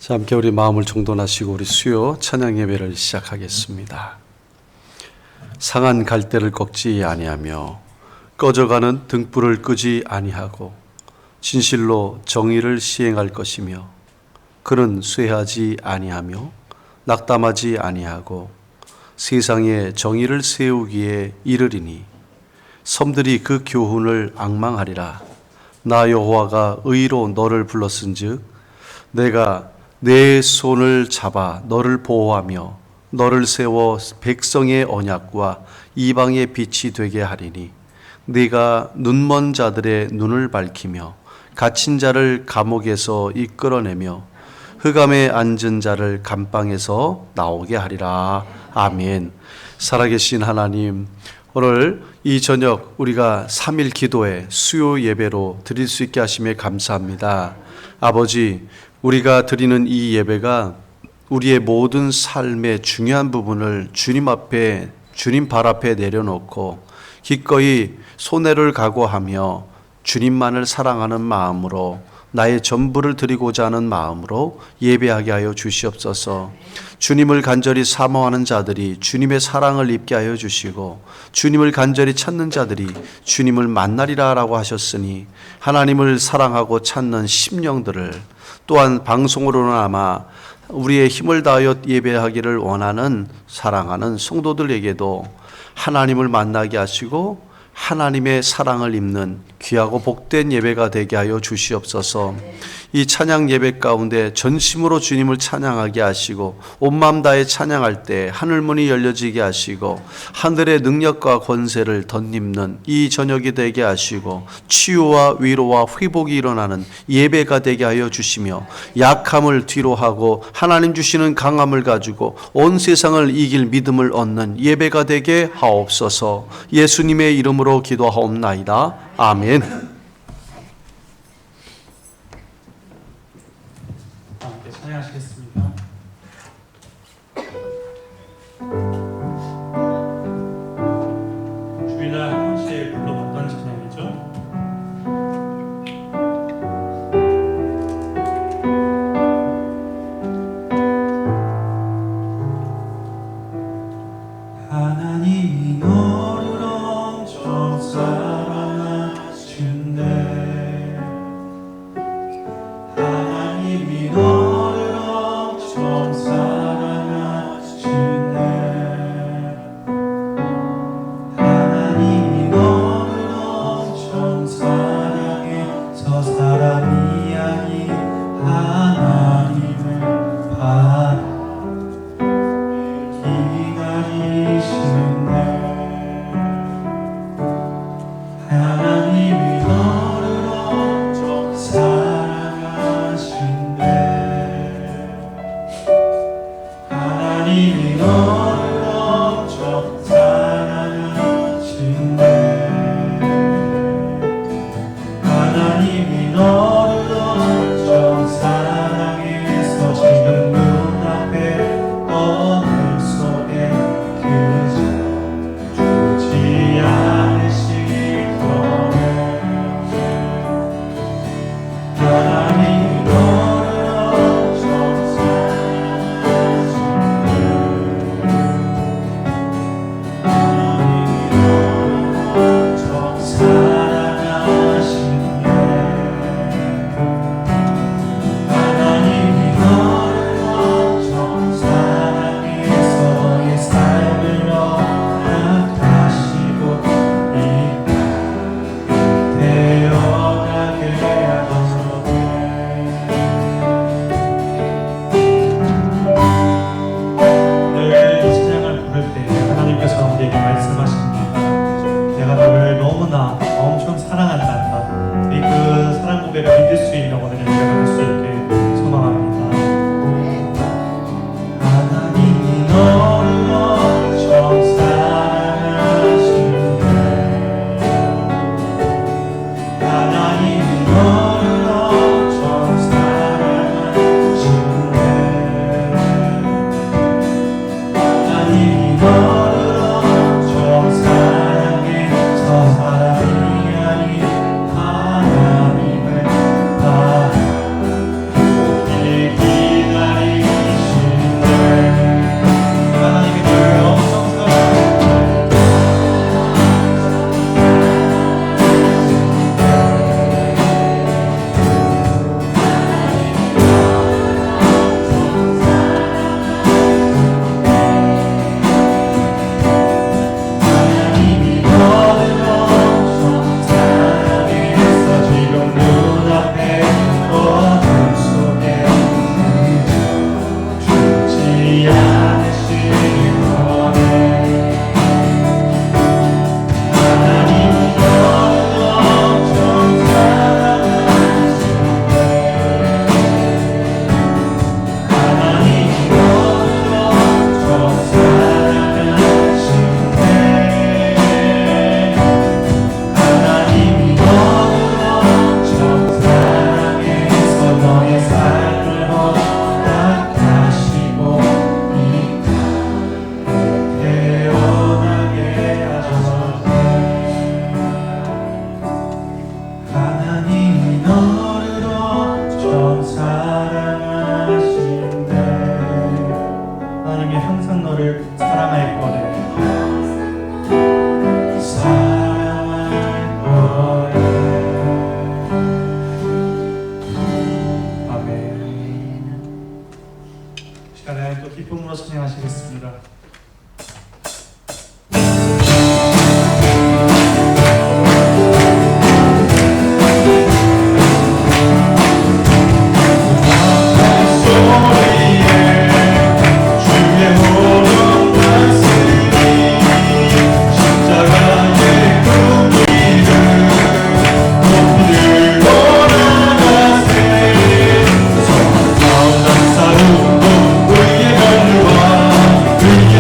자, 함께 우리 마음을 정돈하시고 우리 수요 찬양 예배를 시작하겠습니다. 상한 갈대를 꺾지 아니하며 꺼져가는 등불을 끄지 아니하고 진실로 정의를 시행할 것이며 그는 쇠하지 아니하며 낙담하지 아니하고 세상에 정의를 세우기에 이르리니 섬들이 그 교훈을 앙망하리라. 나 여호와가 의로 너를 불렀은즉 내가 내 손을 잡아 너를 보호하며 너를 세워 백성의 언약과 이방의 빛이 되게 하리니 네가 눈먼 자들의 눈을 밝히며 갇힌 자를 감옥에서 이끌어내며 흑암에 앉은 자를 감방에서 나오게 하리라. 아멘. 살아계신 하나님, 오늘 이 저녁 우리가 3일 기도회 수요 예배로 드릴 수 있게 하심에 감사합니다. 아버지, 우리가 드리는 이 예배가 우리의 모든 삶의 중요한 부분을 주님 앞에, 주님 발 앞에 내려놓고 기꺼이 손해를 각오하며 주님만을 사랑하는 마음으로 나의 전부를 드리고자 하는 마음으로 예배하게 하여 주시옵소서. 주님을 간절히 사모하는 자들이 주님의 사랑을 입게 하여 주시고 주님을 간절히 찾는 자들이 주님을 만나리라 라고 하셨으니 하나님을 사랑하고 찾는 심령들을 또한 방송으로나마 우리의 힘을 다하여 예배하기를 원하는 사랑하는 성도들에게도 하나님을 만나게 하시고 하나님의 사랑을 입는 귀하고 복된 예배가 되게 하여 주시옵소서. 이 찬양 예배 가운데 전심으로 주님을 찬양하게 하시고 온 마음 다해 찬양할 때 하늘문이 열려지게 하시고 하늘의 능력과 권세를 덧입는 이 저녁이 되게 하시고 치유와 위로와 회복이 일어나는 예배가 되게 하여 주시며 약함을 뒤로하고 하나님 주시는 강함을 가지고 온 세상을 이길 믿음을 얻는 예배가 되게 하옵소서. 예수님의 이름으로 기도하옵나이다. 아멘. 함께 찬양하시겠습니다. 주일날 한 번씩 불러봤던 찬양이죠. 하나님이 너를 엄청 사랑하신대. 하나님이 너를 사랑하신대. 하나님이 항상 너를 사랑할 거래. 사랑할 거래. 아멘. 시간에 또 기쁨으로 찬양하시겠습니다. 우리의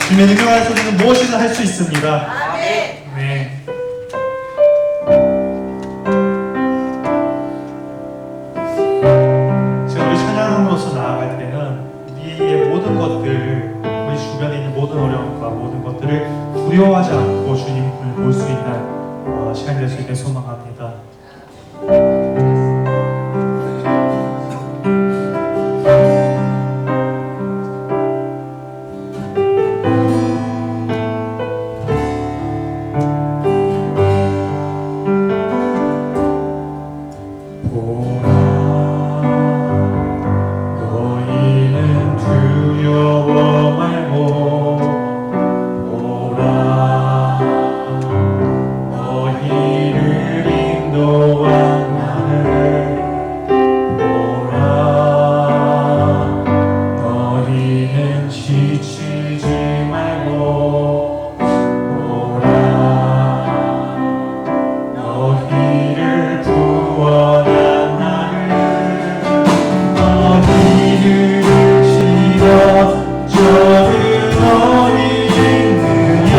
주님의 능력 안에서 우리는 무엇이든 할 수 있습니다. 네. 제가 우리 찬양으로서 나아갈 때는 우리의 모든 것들, 우리 주변에 있는 모든 어려움과 모든 것들을 두려워하지 않고 주님을 볼 수 있는 시간이 될 수 있게 소망합니다. 너희는 두려워 말고 보라, 너희를 인도한 나를 보라, 너희는 지치지 말고 보라, 너희를 구원한 나를, 너희를 실어 저를 어디 있느냐,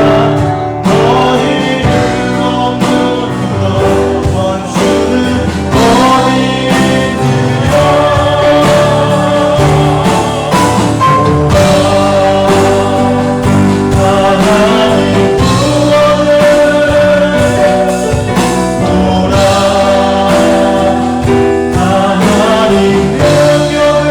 너희를 없는 원수는 어디 있느냐. 하나님 구원을 보라, 하나님 능력을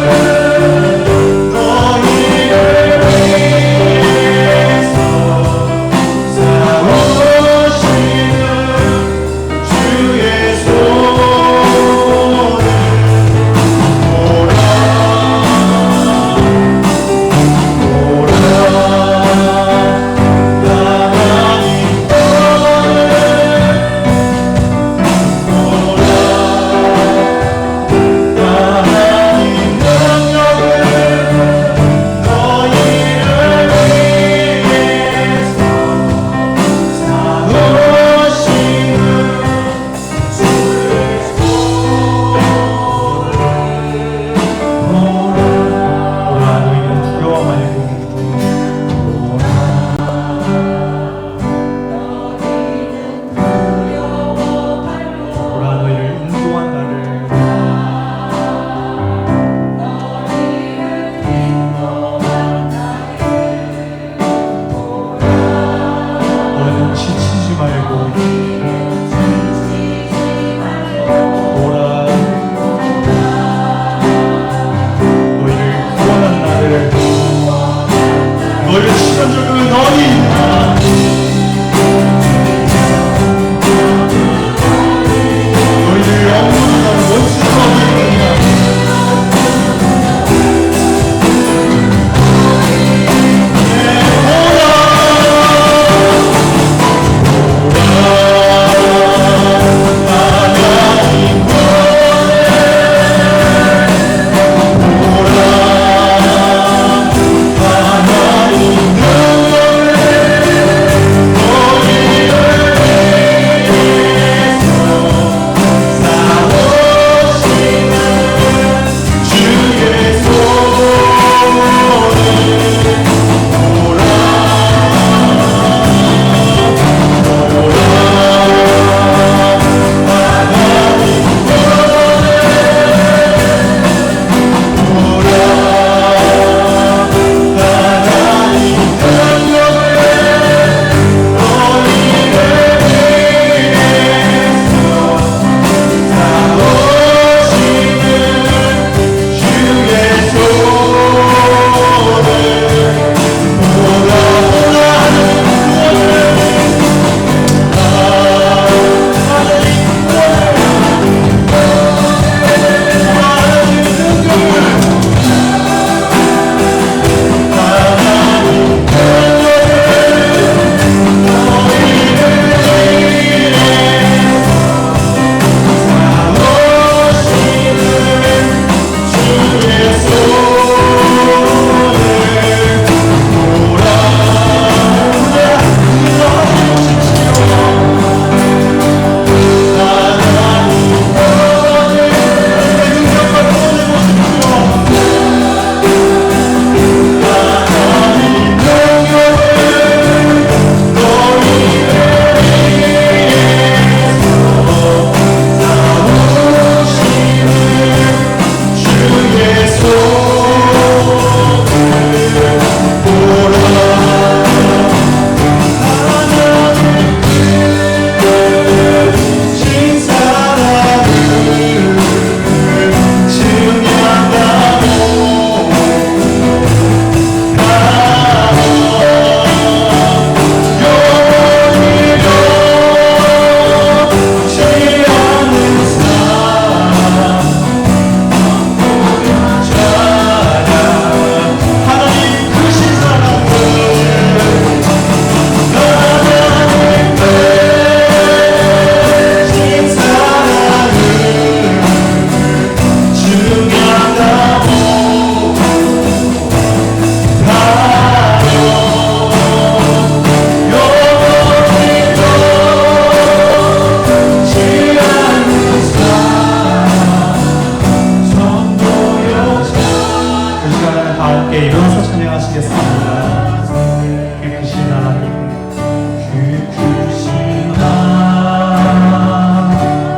함께 일어나서 찬양하시겠습니다. 그 크신 하나님, 그 크신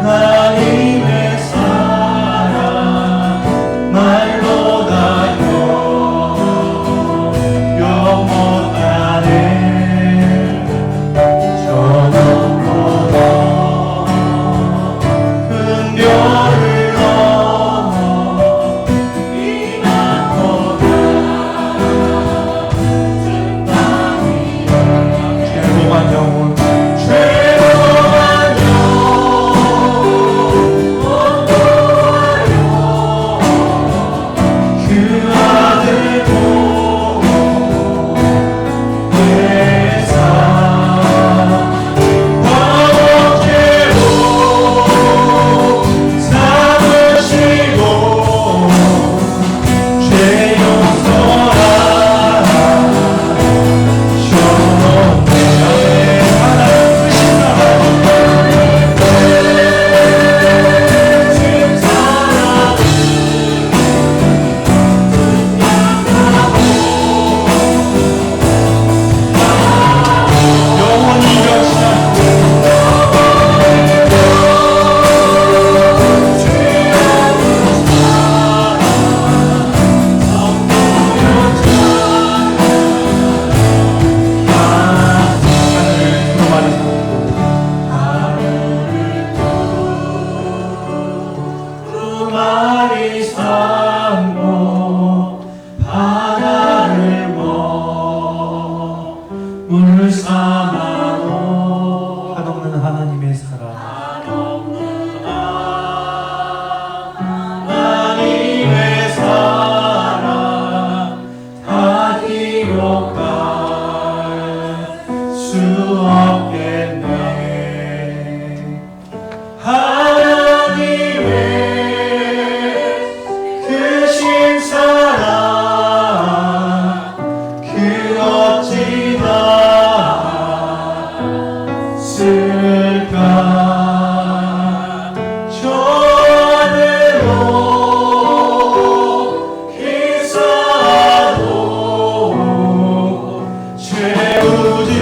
하나님의 사랑 말보다 영원하네. 저 넘어 큰 별을 넘어 이 낮보다 죄고만 영혼 그 아들 보고 내 삶 번제로 삼으시고 죄 용서하셨네. 하나님 크신 영원히 역시나 하늘을 두루마리 삼고 바다를 물을 삼아도 한없는 하나님의 사랑 하나님의 사랑 다 기록할 수 없겠네. 하나님의 크신 사랑 그 어찌다 쓸까. 저 하늘로 기사도 채우지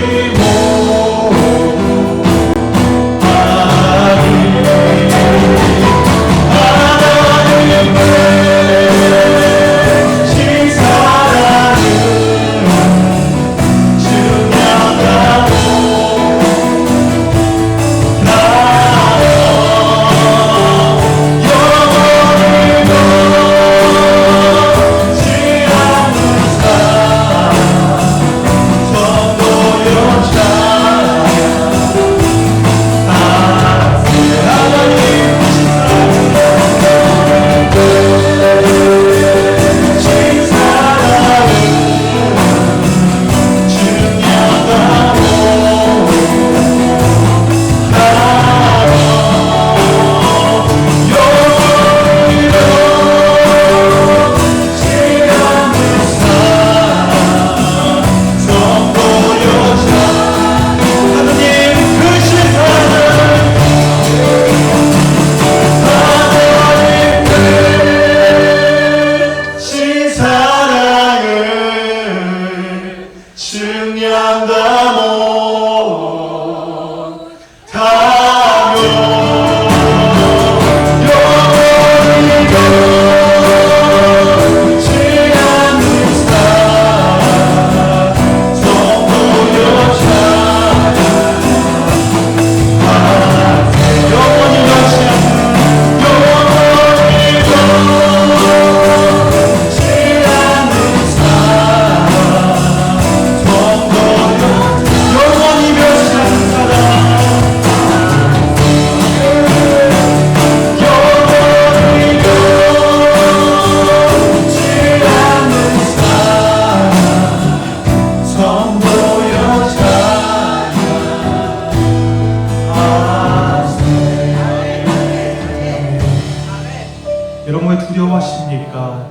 두려워하십니까?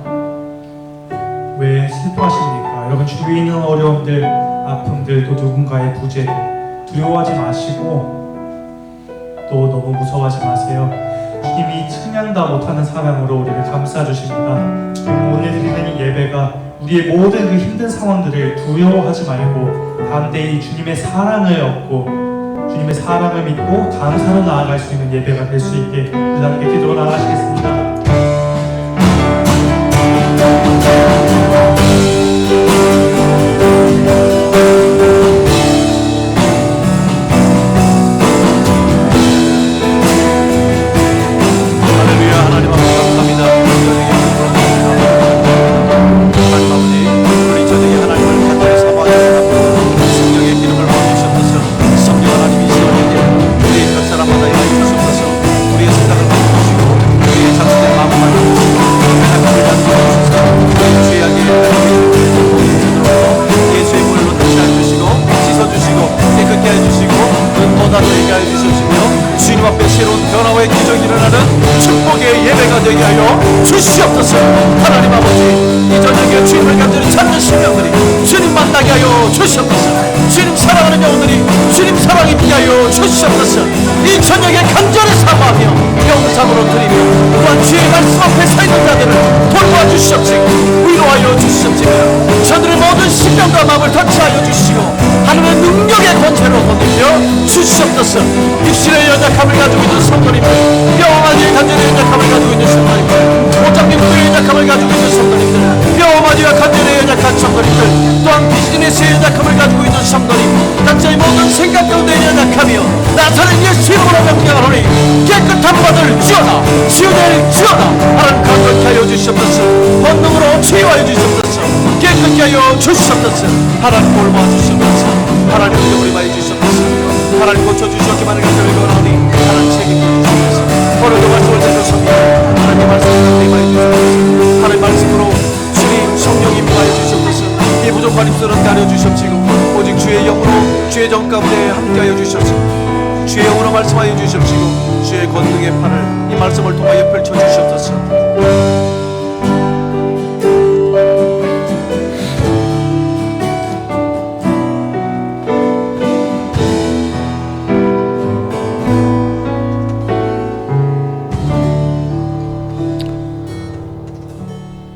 왜 슬퍼하십니까? 여러분 주위에 있는 어려움들, 아픔들, 또 누군가의 부재들 두려워하지 마시고 또 너무 무서워하지 마세요. 주님이 측량다 못하는 사랑으로 우리를 감싸주십니다. 오늘 드리는 이 예배가 우리의 모든 그 힘든 상황들을 두려워하지 말고 담대히 주님의 사랑을 얻고 주님의 사랑을 믿고 감사로 나아갈 수 있는 예배가 될 수 있게 우리 함께 기도로 나아가시겠습니다. 할렐루야. 하나님 앞에 감사합니다. 하나님 아버지, 우리 저녁에 하나님을 간절히 사모하는 성령의 기름을 부어주셨소서. 성령 하나님 이 시간에 우리의 몇 사람마다 임하여 주옵소서. 우리의 생각을 바꾸시고 우리의 잘못된 마음을 바꾸시고 회당감을 가져주셔서 우리의 죄악의 예수의 보혈로 다시 해주시고 씻어주시고 깨끗게 해주시고 눈보다 되게 해주시며 주님 앞에 새로운 변화와 기적이 일어나는 축복의 예배가 되게 하여 주시옵소서. 하나님 아버지, 이 저녁에 주님을 간절히 찾는 심령들이 주님 만나게 하여 주시옵소서. 주님 사랑하는 영혼들이 주님 사랑이 있게 하여 주시옵소서. 이 저녁에 간절히 사모하며 영상으로 드리며 또한 주의 말씀 앞에 서 있는 자들을 돌봐 주시옵시고 위로하여 주시옵시며 저들의 모든 심령과 마음을 터치하여 주시고 하나님의 능력의 권세로 건드려 주시옵소서. 육신의 연약함을 가지고 있는 성도님들, 뼈마디의 간절의 연약함을 가지고 있는 성도님들, 오장님들의 연약함을 가지고 있는 성도님들, 뼈마디와 간절의 연약한 성도님들, 또한 비즈니스의 연약함을 가지고 있는 성도님, 각자의 모든 생각 가운데 연약하며 나사는 예수 이름으로 명령하노니 깨끗한 바들 주어다, 치유될 주어다. 하나님 간절히 하여 주시옵소서. 본능으로 치유하여 주시옵소서. 깨끗게 하여 주시옵소서. 하나님 돌봐 주시옵소서. 하나님 우리 많이 주시옵소서. 하나님 고쳐주시옵기만을 간절히 원하오니 하나님 책임져 주시옵소서. 오늘도 말씀을 들으셨습니다. 하나님 말씀을 임하여 주시옵소서. 하나님 말씀으로 주님 성령이 임하여 주시옵소서. 이 부족한 입술은 가려 주시옵시고 오직 주의 영으로 주의 정 가운데 함께하여 주시옵시고 주의 영으로 말씀하여 주시옵시고 주의 권능의 팔을 이 말씀을 통하여 펼쳐 주시옵소서.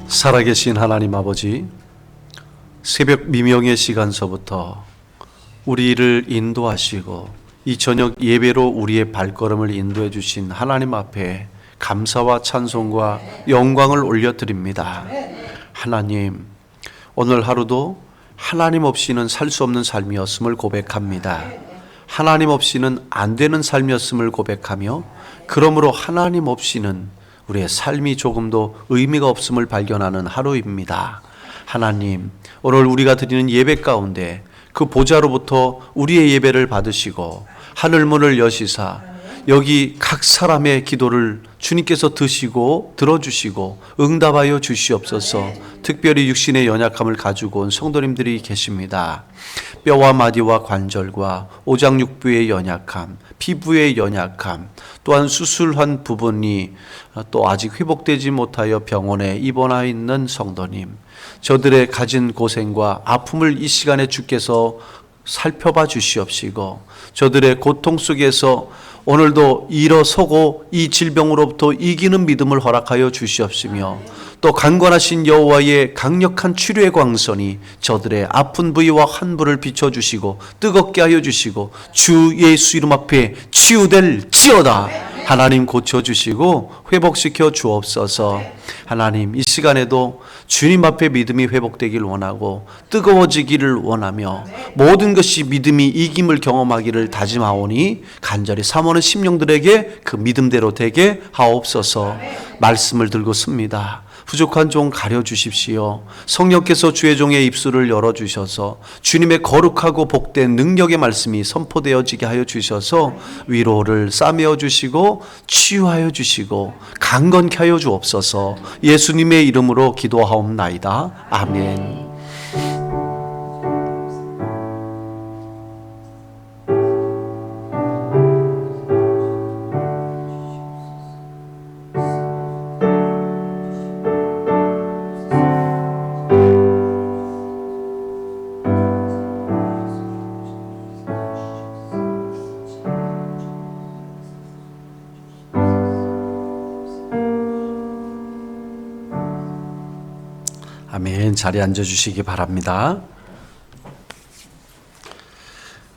살아계신 하나님 아버지, 새벽 미명의 시간서부터 우리를 인도하시고 이 저녁 예배로 우리의 발걸음을 인도해 주신 하나님 앞에 감사와 찬송과 영광을 올려드립니다. 하나님, 오늘 하루도 하나님 없이는 살 수 없는 삶이었음을 고백합니다. 하나님 없이는 안 되는 삶이었음을 고백하며 그러므로 하나님 없이는 우리의 삶이 조금도 의미가 없음을 발견하는 하루입니다. 하나님, 오늘 우리가 드리는 예배 가운데 그 보좌로부터 우리의 예배를 받으시고 하늘문을 여시사 여기 각 사람의 기도를 주님께서 드시고 들어주시고 응답하여 주시옵소서. 특별히 육신의 연약함을 가지고 온 성도님들이 계십니다. 뼈와 마디와 관절과 오장육부의 연약함, 피부의 연약함, 또한 수술한 부분이 또 아직 회복되지 못하여 병원에 입원하 있는 성도님, 저들의 가진 고생과 아픔을 이 시간에 주께서 살펴봐 주시옵시고 저들의 고통 속에서 오늘도 일어서고 이 질병으로부터 이기는 믿음을 허락하여 주시옵시며 또 강권하신 여호와의 강력한 치료의 광선이 저들의 아픈 부위와 환부를 비춰주시고 뜨겁게 하여 주시고 주 예수 이름 앞에 치유될 지어다. 하나님 고쳐주시고 회복시켜 주옵소서. 하나님, 이 시간에도 주님 앞에 믿음이 회복되길 원하고 뜨거워지기를 원하며 모든 것이 믿음이 이김을 경험하기를 다짐하오니 간절히 사모하는 심령들에게 그 믿음대로 되게 하옵소서. 말씀을 들고 씁니다. 부족한 종 가려주십시오. 성령께서 주의 종의 입술을 열어주셔서 주님의 거룩하고 복된 능력의 말씀이 선포되어지게 하여 주셔서 위로를 싸매어 주시고 치유하여 주시고 강건케 하여 주옵소서. 예수님의 이름으로 기도하옵나이다. 아멘. 아멘. 자리에 앉아주시기 바랍니다.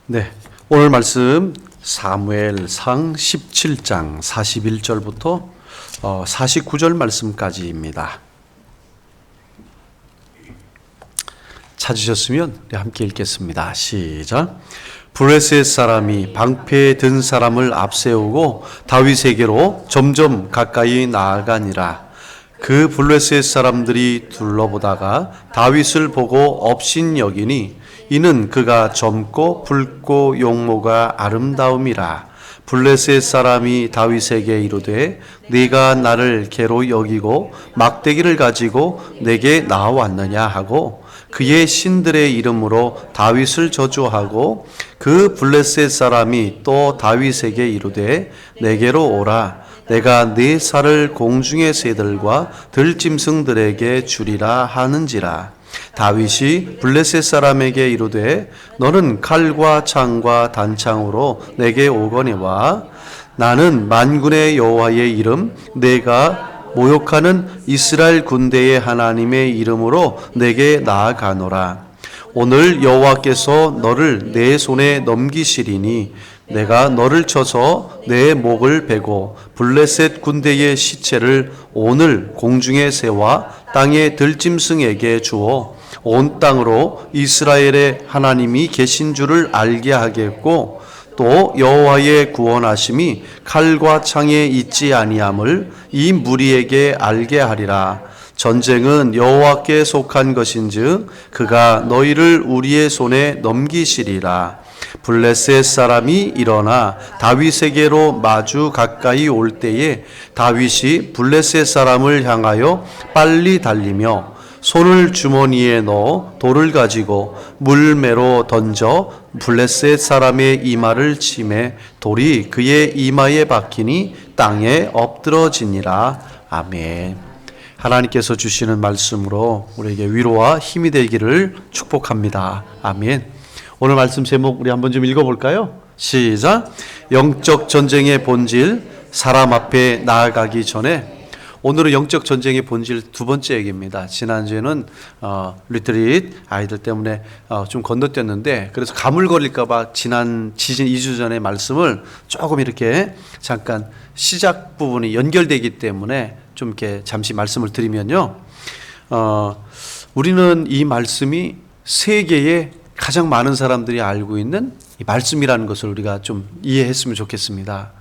네, 오늘 말씀 사무엘상 17장 41절부터 49절 말씀까지입니다. 찾으셨으면 우리 함께 읽겠습니다. 시작. 블레셋 사람이 방패에 든 사람을 앞세우고 다윗에게로 점점 가까이 나아가니라. 그 블레셋 사람들이 둘러보다가 다윗을 보고 업신여기니 이는 그가 젊고 붉고 용모가 아름다움이라. 블레셋 사람이 다윗에게 이르되 네가 나를 개로 여기고 막대기를 가지고 내게 나왔느냐 하고 그의 신들의 이름으로 다윗을 저주하고 그 블레셋 사람이 또 다윗에게 이르되 내게로 오라. 내가 네 살을 공중의 새들과 들짐승들에게 주리라 하는지라. 다윗이 블레셋 사람에게 이르되 너는 칼과 창과 단창으로 내게 오거니와 나는 만군의 여호와의 이름 내가 모욕하는 이스라엘 군대의 하나님의 이름으로 내게 나아가노라. 오늘 여호와께서 너를 내 손에 넘기시리니 내가 너를 쳐서 내 목을 베고 블레셋 군대의 시체를 오늘 공중의 새와 땅의 들짐승에게 주어 온 땅으로 이스라엘의 하나님이 계신 줄을 알게 하겠고 또 여호와의 구원하심이 칼과 창에 있지 아니함을 이 무리에게 알게 하리라. 전쟁은 여호와께 속한 것인즉 그가 너희를 우리의 손에 넘기시리라. 블레셋 사람이 일어나 다윗에게로 마주 가까이 올 때에 다윗이 블레셋 사람을 향하여 빨리 달리며 손을 주머니에 넣어 돌을 가지고 물매로 던져 블레셋 사람의 이마를 치매 돌이 그의 이마에 박히니 땅에 엎드러지니라. 아멘. 하나님께서 주시는 말씀으로 우리에게 위로와 힘이 되기를 축복합니다. 아멘. 오늘 말씀 제목 우리 한번 좀 읽어볼까요? 시작. 영적 전쟁의 본질, 사람 앞에 나아가기 전에. 오늘은 영적 전쟁의 본질 두 번째 얘기입니다. 지난주에는 리트릿 아이들 때문에 좀 건너뛰었는데 그래서 가물거릴까봐 지난 시즌 2주 전에 말씀을 조금 이렇게 잠깐 시작 부분이 연결되기 때문에 좀 이렇게 잠시 말씀을 드리면요. 우리는 이 말씀이 세계에 가장 많은 사람들이 알고 있는 이 말씀이라는 것을 우리가 좀 이해했으면 좋겠습니다.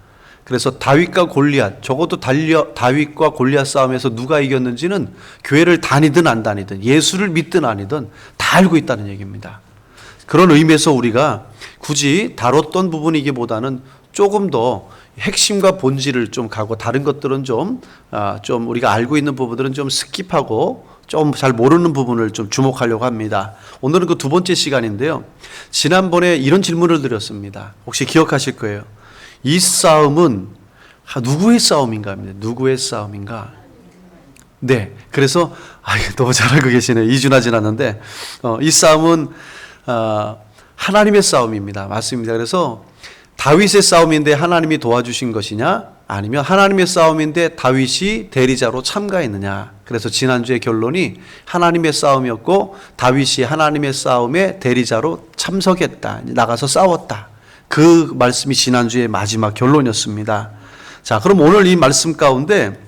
그래서 다윗과 골리앗, 적어도 다윗과 골리앗 싸움에서 누가 이겼는지는 교회를 다니든 안 다니든 예수를 믿든 아니든 다 알고 있다는 얘기입니다. 그런 의미에서 우리가 굳이 다뤘던 부분이기보다는 조금 더 핵심과 본질을 좀 가고 다른 것들은 좀 우리가 알고 있는 부분들은 좀 스킵하고 좀 잘 모르는 부분을 좀 주목하려고 합니다. 오늘은 그 두 번째 시간인데요. 지난번에 이런 질문을 드렸습니다. 혹시 기억하실 거예요. 이 싸움은 누구의 싸움인가 합니다. 누구의 싸움인가? 네. 그래서 너무 잘 알고 계시네요. 2주나 지났는데 이 싸움은 하나님의 싸움입니다. 맞습니다. 그래서 다윗의 싸움인데 하나님이 도와주신 것이냐? 아니면 하나님의 싸움인데 다윗이 대리자로 참가했느냐? 그래서 지난주의 결론이 하나님의 싸움이었고 다윗이 하나님의 싸움에 대리자로 참석했다. 나가서 싸웠다. 그 말씀이 지난주의 마지막 결론이었습니다. 자, 그럼 오늘 이 말씀 가운데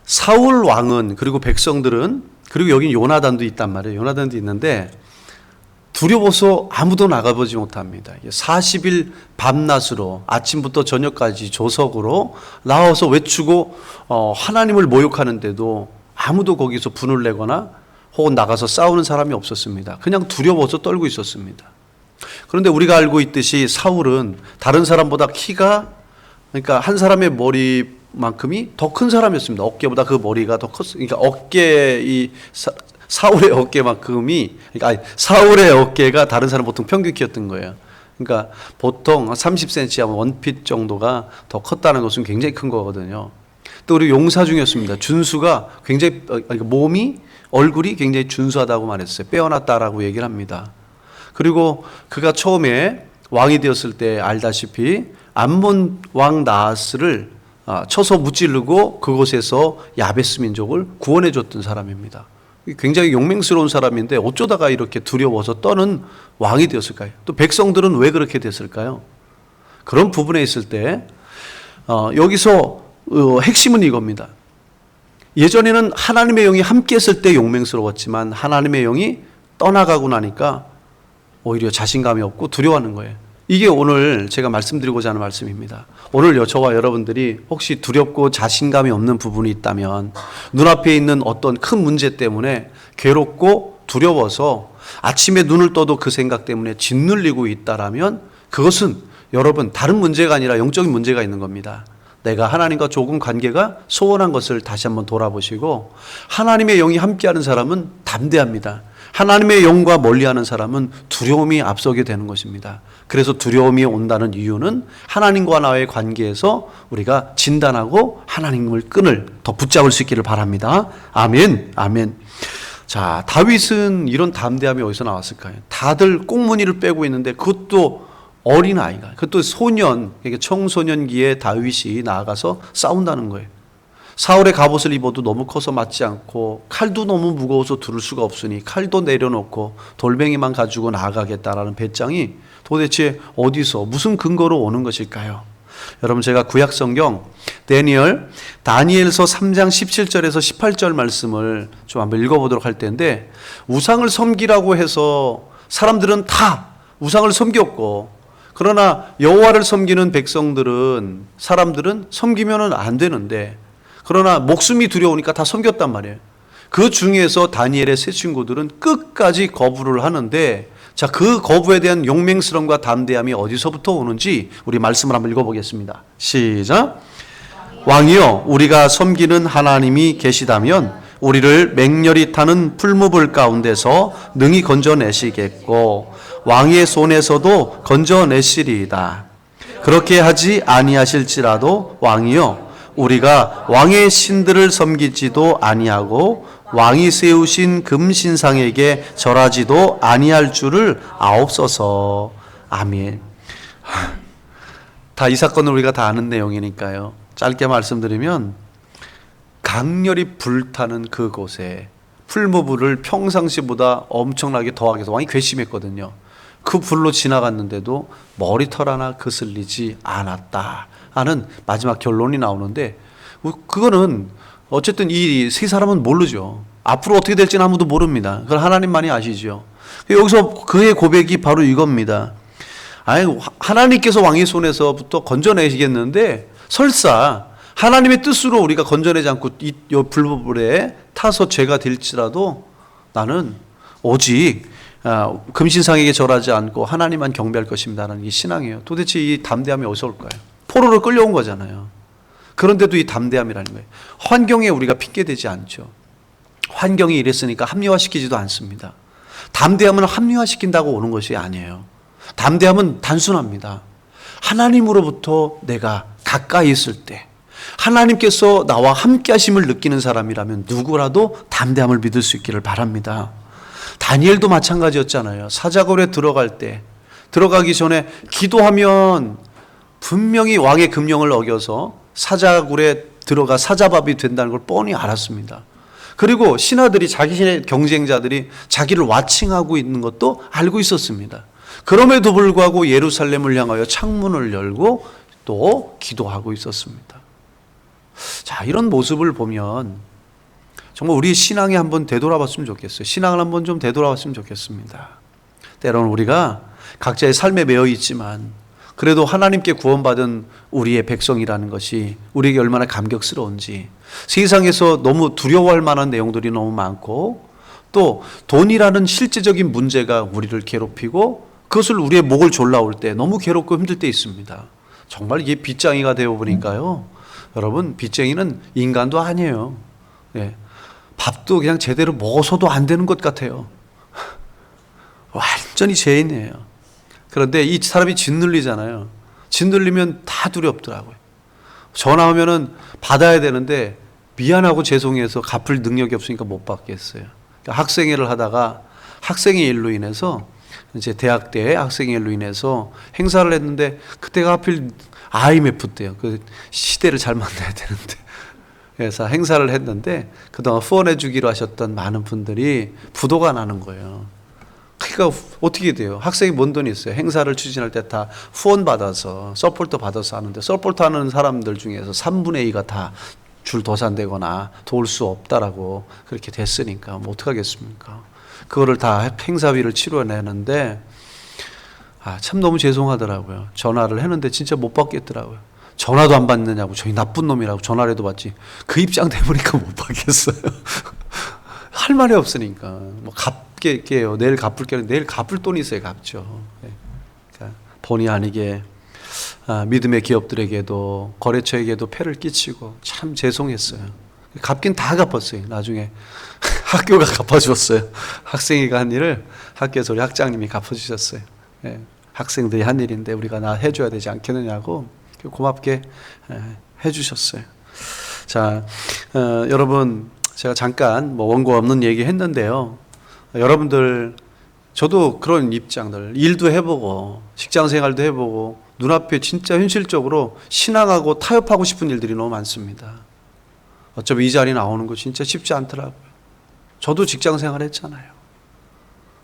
사울 왕은 그리고 백성들은 그리고 여기 요나단도 있단 말이에요. 요나단도 있는데 두려워서 아무도 나가보지 못합니다. 40일 밤낮으로 아침부터 저녁까지 조석으로 나와서 외치고 하나님을 모욕하는데도 아무도 거기서 분을 내거나 혹은 나가서 싸우는 사람이 없었습니다. 그냥 두려워서 떨고 있었습니다. 그런데 우리가 알고 있듯이 사울은 다른 사람보다 키가 그러니까 한 사람의 머리만큼이 더 큰 사람이었습니다. 어깨보다 그 머리가 더 컸어요. 그러니까 사울의 어깨만큼이 그러니까 사울의 어깨가 다른 사람 보통 평균 키였던 거예요. 그러니까 보통 30cm 하면 원핏 정도가 더 컸다는 것은 굉장히 큰 거거든요. 또 우리 용사 중이었습니다. 준수가 굉장히 몸이 얼굴이 굉장히 준수하다고 말했어요. 빼어났다라고 얘기를 합니다. 그리고 그가 처음에 왕이 되었을 때 알다시피 암몬 왕 나하스를 쳐서 무찌르고 그곳에서 야베스 민족을 구원해 줬던 사람입니다. 굉장히 용맹스러운 사람인데 어쩌다가 이렇게 두려워서 떠는 왕이 되었을까요? 또 백성들은 왜 그렇게 됐을까요? 그런 부분에 있을 때 여기서 핵심은 이겁니다. 예전에는 하나님의 영이 함께 했을 때 용맹스러웠지만 하나님의 영이 떠나가고 나니까 오히려 자신감이 없고 두려워하는 거예요. 이게 오늘 제가 말씀드리고자 하는 말씀입니다. 오늘 저와 여러분들이 혹시 두렵고 자신감이 없는 부분이 있다면, 눈앞에 있는 어떤 큰 문제 때문에 괴롭고 두려워서 아침에 눈을 떠도 그 생각 때문에 짓눌리고 있다라면 그것은 여러분 다른 문제가 아니라 영적인 문제가 있는 겁니다. 내가 하나님과 조금 관계가 소원한 것을 다시 한번 돌아보시고, 하나님의 영이 함께하는 사람은 담대합니다. 하나님의 영과 멀리하는 사람은 두려움이 앞서게 되는 것입니다. 그래서 두려움이 온다는 이유는 하나님과 나의 관계에서 우리가 진단하고 하나님을 끈을 더 붙잡을 수 있기를 바랍니다. 아멘, 아멘. 자, 다윗은 이런 담대함이 어디서 나왔을까요? 다들 꽁무니를 빼고 있는데 그것도 어린아이가, 그것도 소년, 그러니까 청소년기에 다윗이 나아가서 싸운다는 거예요. 사울의 갑옷을 입어도 너무 커서 맞지 않고 칼도 너무 무거워서 두를 수가 없으니 칼도 내려놓고 돌멩이만 가지고 나아가겠다라는 배짱이 도대체 어디서 무슨 근거로 오는 것일까요? 여러분, 제가 구약성경 다니엘서 3장 17절에서 18절 말씀을 좀 한번 읽어보도록 할 텐데, 우상을 섬기라고 해서 사람들은 다 우상을 섬겼고, 그러나 여호와를 섬기는 백성들은, 사람들은 섬기면 안 되는데, 그러나 목숨이 두려우니까 다 섬겼단 말이에요. 그 중에서 다니엘의 세 친구들은 끝까지 거부를 하는데, 자, 그 거부에 대한 용맹스러움과 담대함이 어디서부터 오는지 우리 말씀을 한번 읽어보겠습니다. 시작. 왕이여, 우리가 섬기는 하나님이 계시다면 우리를 맹렬히 타는 풀무불 가운데서 능히 건져내시겠고 왕의 손에서도 건져내시리이다. 그렇게 하지 아니하실지라도 왕이여, 우리가 왕의 신들을 섬기지도 아니하고 왕이 세우신 금신상에게 절하지도 아니할 줄을 아옵소서. 아멘. 다 이 사건을 우리가 다 아는 내용이니까요. 짧게 말씀드리면, 강렬히 불타는 그곳에 풀무불을 평상시보다 엄청나게 더하게 해서 왕이 괘씸했거든요. 그 불로 지나갔는데도 머리털 하나 그슬리지 않았다 하는 마지막 결론이 나오는데, 그거는 어쨌든 이 세 사람은 모르죠. 앞으로 어떻게 될지는 아무도 모릅니다. 그걸 하나님만이 아시죠. 여기서 그의 고백이 바로 이겁니다. 아니, 하나님께서 왕의 손에서부터 건져내시겠는데 설사 하나님의 뜻으로 우리가 건져내지 않고 이 불불에 타서 죄가 될지라도 나는 오직 금신상에게 절하지 않고 하나님만 경배할 것입니다라는 게 신앙이에요. 도대체 이 담대함이 어디서 올까요? 포로로 끌려온 거잖아요. 그런데도 이 담대함이라는 거예요. 환경에 우리가 핑계대지 않죠. 환경이 이랬으니까 합리화시키지도 않습니다. 담대함은 합리화시킨다고 오는 것이 아니에요. 담대함은 단순합니다. 하나님으로부터 내가 가까이 있을 때, 하나님께서 나와 함께 하심을 느끼는 사람이라면 누구라도 담대함을 믿을 수 있기를 바랍니다. 다니엘도 마찬가지였잖아요. 사자굴에 들어갈 때, 들어가기 전에 기도하면 분명히 왕의 금령을 어겨서 사자굴에 들어가 사자밥이 된다는 걸 뻔히 알았습니다. 그리고 신하들이, 자기의 경쟁자들이 자기를 와칭하고 있는 것도 알고 있었습니다. 그럼에도 불구하고 예루살렘을 향하여 창문을 열고 또 기도하고 있었습니다. 자, 이런 모습을 보면 정말 우리 신앙에 한번 되돌아봤으면 좋겠어요. 신앙을 한번 좀 되돌아봤으면 좋겠습니다. 때로는 우리가 각자의 삶에 매여 있지만 그래도 하나님께 구원받은 우리의 백성이라는 것이 우리에게 얼마나 감격스러운지, 세상에서 너무 두려워할 만한 내용들이 너무 많고, 또 돈이라는 실제적인 문제가 우리를 괴롭히고 그것을 우리의 목을 졸라올 때 너무 괴롭고 힘들 때 있습니다. 정말 이게 빚쟁이가 되어보니까요, 여러분, 빚쟁이는 인간도 아니에요. 예. 밥도 그냥 제대로 먹어서도 안 되는 것 같아요. 완전히 죄인이에요. 그런데 이 사람이 짓눌리잖아요. 짓눌리면 다 두렵더라고요. 전화 오면은 받아야 되는데 미안하고 죄송해서 갚을 능력이 없으니까 못 받겠어요. 그러니까 학생회를 하다가 학생의 일로 인해서, 이제 대학 때 학생의 일로 인해서 행사를 했는데 그때가 하필 IMF 때요. 그 시대를 잘 만나야 되는데. 그래서 행사를 했는데 그동안 후원해 주기로 하셨던 많은 분들이 부도가 나는 거예요. 그러니까 어떻게 돼요? 학생이 뭔 돈이 있어요? 행사를 추진할 때 다 후원 받아서 서포트 받아서 하는데 서포트 하는 사람들 중에서 3분의 2가 다 줄 도산되거나 도울 수 없다라고 그렇게 됐으니까 뭐 어떡하겠습니까? 그거를 다 행사비를 치러내는데 참 너무 죄송하더라고요. 전화를 했는데 진짜 못 받겠더라고요. 전화도 안 받느냐고, 저희 나쁜 놈이라고 전화를 해도 받지. 그 입장 돼보니까 못 받겠어요. 할 말이 없으니까. 뭐 갚게요. 내일 갚을게요. 내일 갚을 돈이 있어야 갚죠. 그러니까 본의 아니게 믿음의 기업들에게도 거래처에게도 폐를 끼치고 참 죄송했어요. 갚긴 다 갚았어요. 나중에 학교가 갚아주었어요. 학생이가 한 일을 학교에서 우리 학장님이 갚아주셨어요. 학생들이 한 일인데 우리가 나 해줘야 되지 않겠느냐고 고맙게 해주셨어요. 자, 여러분 제가 잠깐 뭐 원고 없는 얘기 했는데요. 여러분들 저도 그런 입장들 일도 해보고 직장생활도 해보고 눈앞에 진짜 현실적으로 신앙하고 타협하고 싶은 일들이 너무 많습니다. 어차피 이 자리 나오는 거 진짜 쉽지 않더라고요. 저도 직장생활 했잖아요.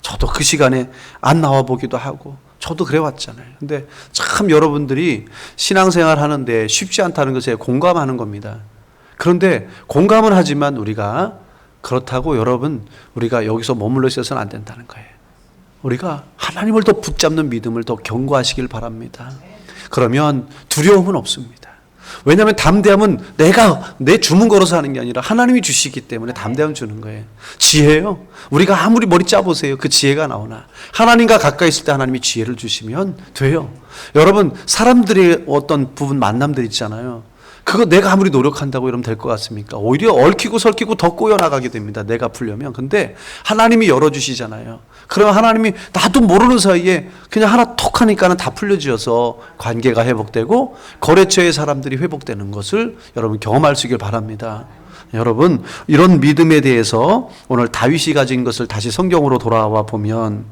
저도 그 시간에 안 나와 보기도 하고 저도 그래 왔잖아요. 근데 참 여러분들이 신앙생활 하는데 쉽지 않다는 것에 공감하는 겁니다. 그런데 공감은 하지만 우리가 그렇다고 여러분 우리가 여기서 머물러 있어서는 안 된다는 거예요. 우리가 하나님을 더 붙잡는 믿음을 더 견고하시길 바랍니다. 그러면 두려움은 없습니다. 왜냐하면 담대함은 내가 내 주문 걸어서 하는 게 아니라 하나님이 주시기 때문에 담대함 주는 거예요. 지혜요. 우리가 아무리 머리 짜보세요. 그 지혜가 나오나. 하나님과 가까이 있을 때 하나님이 지혜를 주시면 돼요. 여러분 사람들의 어떤 부분 만남들 있잖아요. 그거 내가 아무리 노력한다고 이러면 될 것 같습니까? 오히려 얽히고 설키고 더 꼬여나가게 됩니다. 내가 풀려면. 근데 하나님이 열어주시잖아요. 그러면 하나님이 나도 모르는 사이에 그냥 하나 톡 하니까는 다 풀려지어서 관계가 회복되고 거래처의 사람들이 회복되는 것을 여러분 경험할 수 있길 바랍니다. 여러분 이런 믿음에 대해서 오늘 다윗이 가진 것을 다시 성경으로 돌아와 보면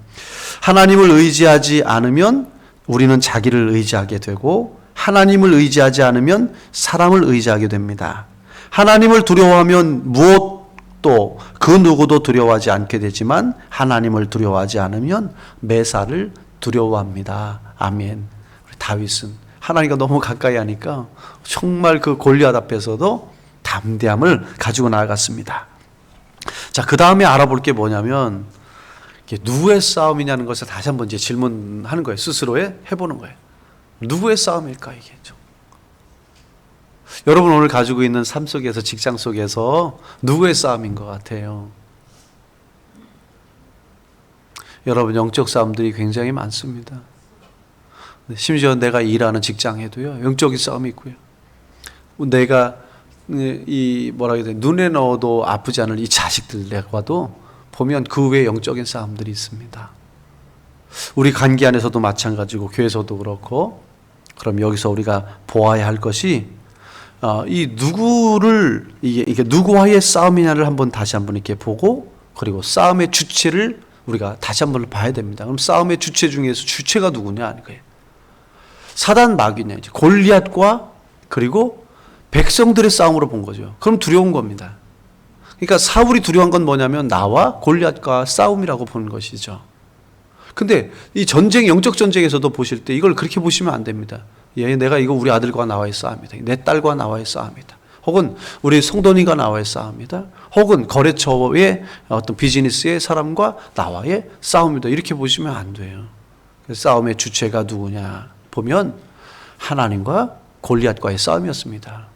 하나님을 의지하지 않으면 우리는 자기를 의지하게 되고 하나님을 의지하지 않으면 사람을 의지하게 됩니다. 하나님을 두려워하면 무엇도 그 누구도 두려워하지 않게 되지만 하나님을 두려워하지 않으면 매사를 두려워합니다. 아멘. 다윗은 하나님과 너무 가까이 하니까 정말 그 골리앗 앞에서도 담대함을 가지고 나아갔습니다. 자, 그 다음에 알아볼 게 뭐냐면 이게 누구의 싸움이냐는 것을 다시 한번 이제 질문하는 거예요. 스스로에 해보는 거예요. 누구의 싸움일까 이게? 여러분 오늘 가지고 있는 삶 속에서 직장 속에서 누구의 싸움인 것 같아요? 여러분 영적 싸움들이 굉장히 많습니다. 심지어 내가 일하는 직장에도요 영적인 싸움이 있고요. 내가 이 뭐라 해야 돼 눈에 넣어도 아프지 않을 이 자식들과도 보면 그 외에 영적인 싸움들이 있습니다. 우리 관계 안에서도 마찬가지고 교회에서도 그렇고. 그럼 여기서 우리가 보아야 할 것이 이 누구를 이게 누구와의 싸움이냐를 다시 한번 이렇게 보고 그리고 싸움의 주체를 우리가 다시 한번 봐야 됩니다. 그럼 싸움의 주체 중에서 주체가 누구냐 하는 거예요. 사단 마귀냐 이제 골리앗과 그리고 백성들의 싸움으로 본 거죠. 그럼 두려운 겁니다. 그러니까 사울이 두려운 건 뭐냐면 나와 골리앗과 싸움이라고 보는 것이죠. 근데 이 전쟁, 영적 전쟁에서도 보실 때 이걸 그렇게 보시면 안 됩니다. 내가 이거 우리 아들과 나와의 싸움이다. 내 딸과 나와의 싸움이다. 혹은 우리 성도님과 나와의 싸움이다. 혹은 거래처의 어떤 비즈니스의 사람과 나와의 싸움이다. 이렇게 보시면 안 돼요. 싸움의 주체가 누구냐 보면 하나님과 골리앗과의 싸움이었습니다.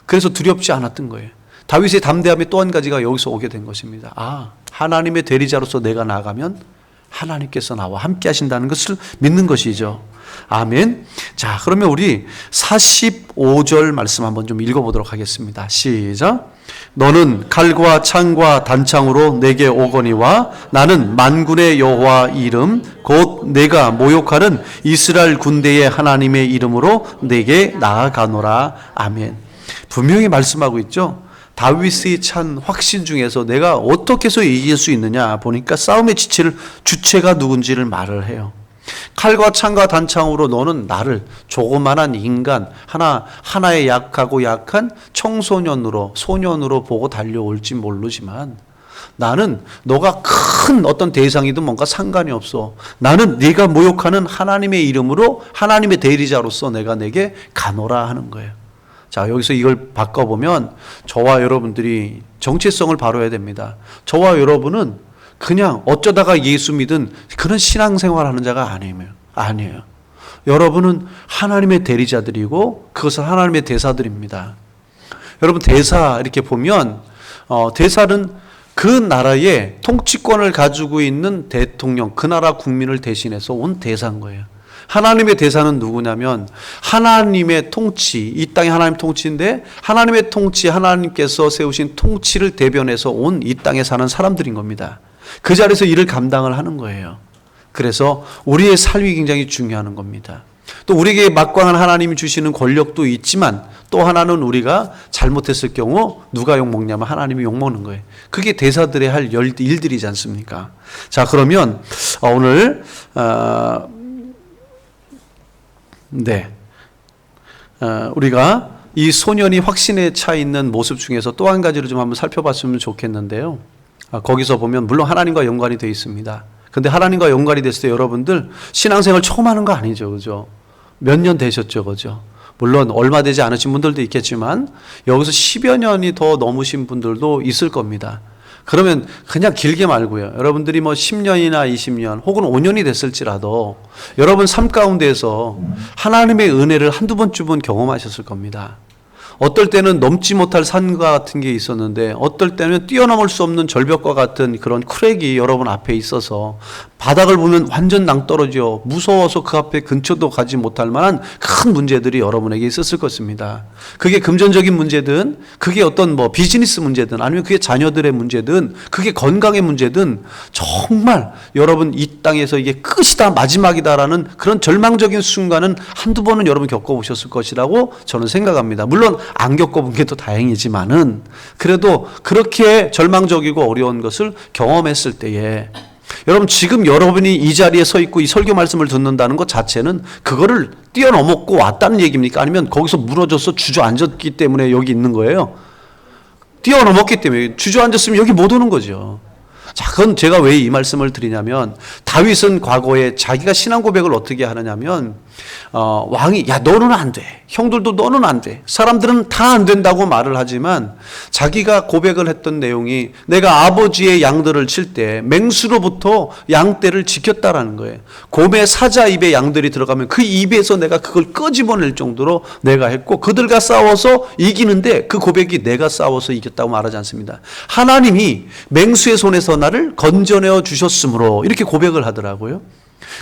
그래서 두렵지 않았던 거예요. 다윗의 담대함의 또 한 가지가 여기서 오게 된 것입니다. 하나님의 대리자로서 내가 나가면 하나님께서 나와 함께 하신다는 것을 믿는 것이죠. 아멘. 자, 그러면 우리 45절 말씀 한번 좀 읽어보도록 하겠습니다. 시작. 너는 칼과 창과 단창으로 내게 오거니와 나는 만군의 여호와 이름 곧 내가 모욕하는 이스라엘 군대의 하나님의 이름으로 내게 나아가노라. 아멘. 분명히 말씀하고 있죠. 다윗의 찬 확신 중에서 내가 어떻게 해서 이길 수 있느냐 보니까 싸움의 주체가 누군지를 말을 해요. 칼과 창과 단창으로 너는 나를 조그만한 인간, 하나의 약하고 약한 청소년으로, 소년으로 보고 달려올지 모르지만 나는 너가 큰 어떤 대상이든 뭔가 상관이 없어. 나는 네가 모욕하는 하나님의 이름으로 하나님의 대리자로서 내가 내게 가노라 하는 거예요. 자, 여기서 이걸 바꿔보면 저와 여러분들이 정체성을 바로야 됩니다. 저와 여러분은 그냥 어쩌다가 예수 믿은 그런 신앙생활 하는 자가 아니에요. 여러분은 하나님의 대리자들이고 그것은 하나님의 대사들입니다. 여러분 대사 이렇게 보면 대사는 그 나라의 통치권을 가지고 있는 대통령, 그 나라 국민을 대신해서 온 대사인 거예요. 하나님의 대사는 누구냐면 하나님의 통치, 이 땅이 하나님 통치인데 하나님의 통치, 하나님께서 세우신 통치를 대변해서 온 이 땅에 사는 사람들인 겁니다. 그 자리에서 일을 감당을 하는 거예요. 그래서 우리의 삶이 굉장히 중요한 겁니다. 또 우리에게 막강한 하나님이 주시는 권력도 있지만 또 하나는 우리가 잘못했을 경우 누가 욕먹냐면 하나님이 욕먹는 거예요. 그게 대사들의 할 일들이지 않습니까? 자, 그러면 오늘 우리가 이 소년이 확신에 차 있는 모습 중에서 또 한 가지를 좀 한번 살펴봤으면 좋겠는데요. 거기서 보면 물론 하나님과 연관이 되어 있습니다. 근데 하나님과 연관이 됐을 때 여러분들 신앙생활 처음 하는 거 아니죠, 그죠? 몇 년 되셨죠, 그죠? 물론 얼마 되지 않으신 분들도 있겠지만 여기서 10여 년이 더 넘으신 분들도 있을 겁니다. 그러면 그냥 길게 말고요. 여러분들이 뭐 10년이나 20년 혹은 5년이 됐을지라도 여러분 삶 가운데에서 하나님의 은혜를 한두 번쯤은 경험하셨을 겁니다. 어떨 때는 넘지 못할 산과 같은 게 있었는데 어떨 때는 뛰어넘을 수 없는 절벽과 같은 그런 크랙이 여러분 앞에 있어서 바닥을 보면 완전 낭떠러져 무서워서 그 앞에 근처도 가지 못할 만한 큰 문제들이 여러분에게 있었을 것입니다. 그게 금전적인 문제든 그게 어떤 뭐 비즈니스 문제든 아니면 그게 자녀들의 문제든 그게 건강의 문제든 정말 여러분 이 땅에서 이게 끝이다 마지막이다라는 그런 절망적인 순간은 한두 번은 여러분 겪어보셨을 것이라고 저는 생각합니다. 물론 안 겪어본 게 더 다행이지만은 그래도 그렇게 절망적이고 어려운 것을 경험했을 때에 여러분 지금 여러분이 이 자리에 서 있고 이 설교 말씀을 듣는다는 것 자체는 그거를 뛰어넘었고 왔다는 얘기입니까? 아니면 거기서 무너져서 주저앉았기 때문에 여기 있는 거예요? 뛰어넘었기 때문에 주저앉았으면 여기 못 오는 거죠. 자, 그건 제가 왜 이 말씀을 드리냐면 다윗은 과거에 자기가 신앙 고백을 어떻게 하느냐면 왕이 야 너는 안 돼. 형들도 너는 안 돼. 사람들은 다 안 된다고 말을 하지만 자기가 고백을 했던 내용이 내가 아버지의 양들을 칠 때 맹수로부터 양떼를 지켰다라는 거예요. 곰의 사자 입에 양들이 들어가면 그 입에서 내가 그걸 끄집어낼 정도로 내가 했고 그들과 싸워서 이기는데 그 고백이 내가 싸워서 이겼다고 말하지 않습니다. 하나님이 맹수의 손에서 나를 건져내어 주셨으므로 이렇게 고백을 하더라고요.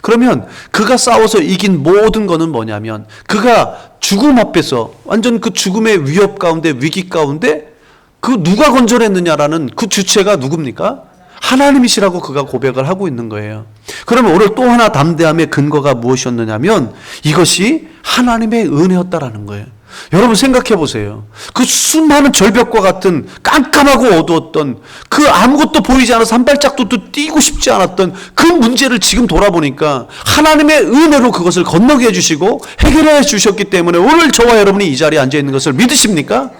그러면 그가 싸워서 이긴 모든 거는 뭐냐면 그가 죽음 앞에서 완전 그 죽음의 위협 가운데 위기 가운데 그 누가 건져냈느냐라는 그 주체가 누굽니까? 하나님이시라고 그가 고백을 하고 있는 거예요. 그러면 오늘 또 하나 담대함의 근거가 무엇이었느냐면 이것이 하나님의 은혜였다라는 거예요. 여러분 생각해 보세요. 그 수많은 절벽과 같은 깜깜하고 어두웠던 그 아무것도 보이지 않아서 한 발짝도 뛰고 싶지 않았던 그 문제를 지금 돌아보니까 하나님의 은혜로 그것을 건너게 해주시고 해결해 주셨기 때문에 오늘 저와 여러분이 이 자리에 앉아 있는 것을 믿으십니까?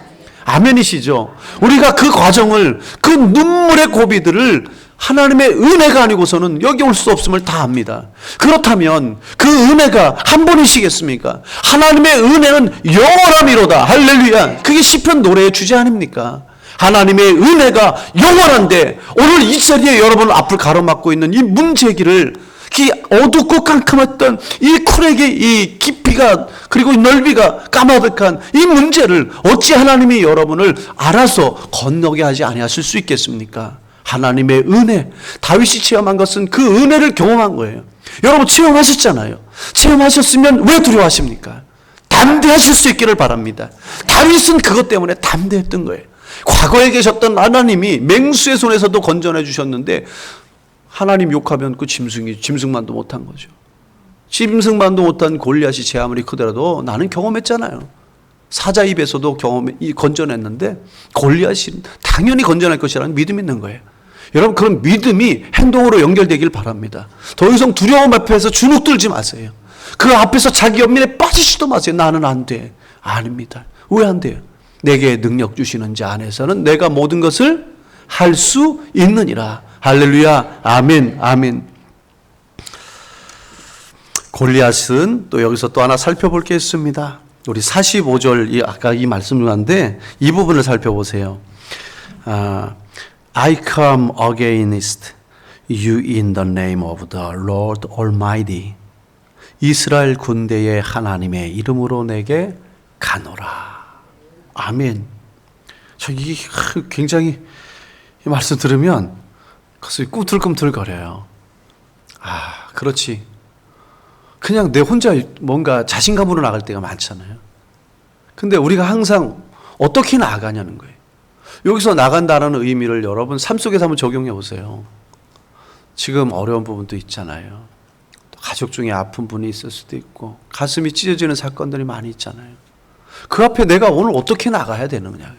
아멘이시죠? 우리가 그 과정을 그 눈물의 고비들을 하나님의 은혜가 아니고서는 여기 올 수 없음을 다 압니다. 그렇다면 그 은혜가 한 번이시겠습니까? 하나님의 은혜는 영원함이로다. 할렐루야. 그게 시편 노래의 주제 아닙니까? 하나님의 은혜가 영원한데 오늘 이 자리에 여러분 앞을 가로막고 있는 이 문제기를 이 어둡고 깜깜했던 이 크랙의 이 깊이가 그리고 넓이가 까마득한 이 문제를 어찌 하나님이 여러분을 알아서 건너게 하지 아니하실 수 있겠습니까? 하나님의 은혜. 다윗이 체험한 것은 그 은혜를 경험한 거예요. 여러분 체험하셨잖아요. 체험하셨으면 왜 두려워하십니까? 담대하실 수 있기를 바랍니다. 다윗은 그것 때문에 담대했던 거예요. 과거에 계셨던 하나님이 맹수의 손에서도 건져내 주셨는데 하나님 욕하면 그 짐승만도 못한 거죠. 짐승만도 못한 골리앗이 제 아무리 크더라도 나는 경험했잖아요. 사자 입에서도 건져냈는데 골리앗이 당연히 건져낼 것이라는 믿음이 있는 거예요. 여러분 그런 믿음이 행동으로 연결되길 바랍니다. 더 이상 두려움 앞에서 주눅 들지 마세요. 그 앞에서 자기 연민에 빠지지도 마세요. 나는 안 돼. 아닙니다. 왜 안 돼요? 내게 능력 주시는 자 안에서는 내가 모든 것을 할 수 있느니라. 할렐루야. 아멘. 아멘. 골리앗은 또 여기서 또 하나 살펴볼 게 있습니다. 우리 45절 아까 이 말씀을 한데 이 부분을 살펴보세요. I come against you in the name of the Lord Almighty. 이스라엘 군대의 하나님의 이름으로 내게 가노라. 아멘. 저 이게 굉장히 이 말씀 들으면 가슴이 꿈틀꿈틀거려요. 아, 그렇지. 그냥 내 혼자 뭔가 자신감으로 나갈 때가 많잖아요. 근데 우리가 항상 어떻게 나아가냐는 거예요. 여기서 나간다는 의미를 여러분 삶 속에서 한번 적용해 보세요. 지금 어려운 부분도 있잖아요. 가족 중에 아픈 분이 있을 수도 있고 가슴이 찢어지는 사건들이 많이 있잖아요. 그 앞에 내가 오늘 어떻게 나가야 되는 거냐.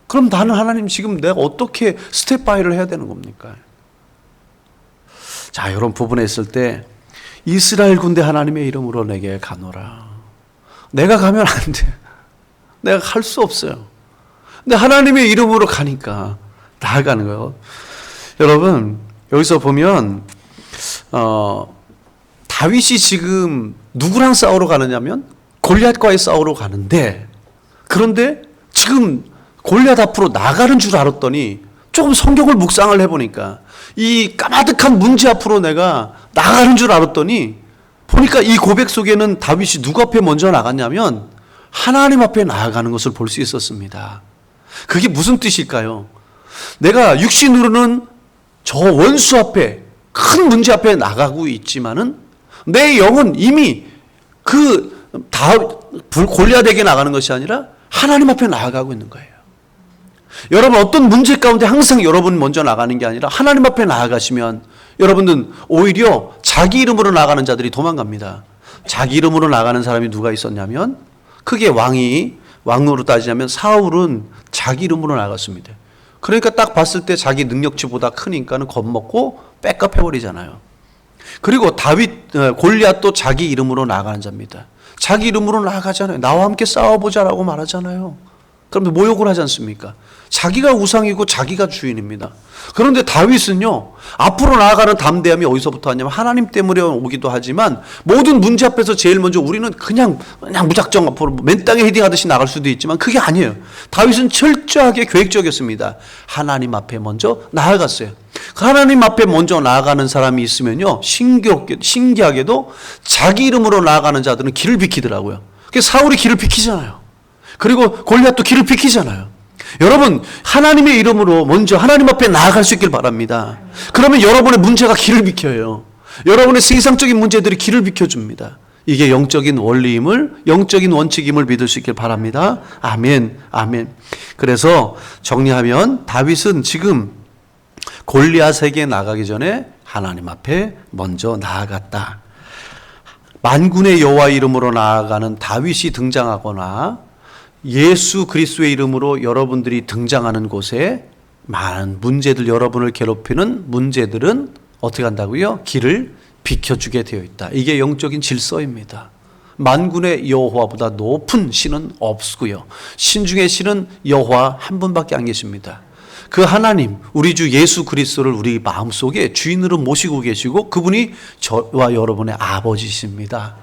그럼 나는 하나님 지금 내가 어떻게 스텝 바이를 해야 되는 겁니까? 자, 이런 부분에 있을 때 이스라엘 군대 하나님의 이름으로 내게 가노라. 내가 가면 안 돼. 내가 갈 수 없어요. 근데 하나님의 이름으로 가니까 나아가는 거예요. 여러분 여기서 보면 다윗이 지금 누구랑 싸우러 가느냐면 골리앗과의 싸우러 가는데, 그런데 지금 골리앗 앞으로 나가는 줄 알았더니 조금 성경을 묵상을 해보니까 이 까마득한 문제 앞으로 내가 나가는 줄 알았더니 보니까 이 고백 속에는 다윗이 누구 앞에 먼저 나갔냐면 하나님 앞에 나아가는 것을 볼 수 있었습니다. 그게 무슨 뜻일까요? 내가 육신으로는 저 원수 앞에 큰 문제 앞에 나가고 있지만은 내 영은 이미 골리앗에게 나가는 것이 아니라 하나님 앞에 나아가고 있는 거예요. 여러분 어떤 문제 가운데 항상 여러분 먼저 나가는 게 아니라 하나님 앞에 나아가시면 여러분들은 오히려 자기 이름으로 나가는 자들이 도망갑니다. 자기 이름으로 나가는 사람이 누가 있었냐면 크게 왕으로 따지자면 사울은 자기 이름으로 나갔습니다. 그러니까 딱 봤을 때 자기 능력치보다 크니까는 겁먹고 백업해버리잖아요. 그리고 골리앗도 자기 이름으로 나가는 자입니다. 자기 이름으로 나가잖아요. 나와 함께 싸워보자라고 말하잖아요. 그런데 모욕을 하지 않습니까? 자기가 우상이고 자기가 주인입니다. 그런데 다윗은요, 앞으로 나아가는 담대함이 어디서부터 왔냐면 하나님 때문에 오기도 하지만 모든 문제 앞에서 제일 먼저 우리는 그냥 무작정 앞으로 맨 땅에 헤딩하듯이 나갈 수도 있지만 그게 아니에요. 다윗은 철저하게 계획적이었습니다. 하나님 앞에 먼저 나아갔어요. 하나님 앞에 먼저 나아가는 사람이 있으면요, 신기하게도 자기 이름으로 나아가는 자들은 길을 비키더라고요. 사울이 길을 비키잖아요. 그리고 골리앗도 길을 비키잖아요. 여러분 하나님의 이름으로 먼저 하나님 앞에 나아갈 수 있길 바랍니다. 그러면 여러분의 문제가 길을 비켜요. 여러분의 세상적인 문제들이 길을 비켜줍니다. 이게 영적인 영적인 원칙임을 믿을 수 있길 바랍니다. 아멘, 아멘. 그래서 정리하면 다윗은 지금 골리앗에게 나가기 전에 하나님 앞에 먼저 나아갔다. 만군의 여호와 이름으로 나아가는 다윗이 등장하거나 예수 그리스도의 이름으로 여러분들이 등장하는 곳에 많은 문제들, 여러분을 괴롭히는 문제들은 어떻게 한다고요? 길을 비켜주게 되어 있다. 이게 영적인 질서입니다. 만군의 여호와보다 높은 신은 없고요. 신 중에 신은 여호와 한 분밖에 안 계십니다. 그 하나님, 우리 주 예수 그리스도를 우리 마음속에 주인으로 모시고 계시고 그분이 저와 여러분의 아버지십니다.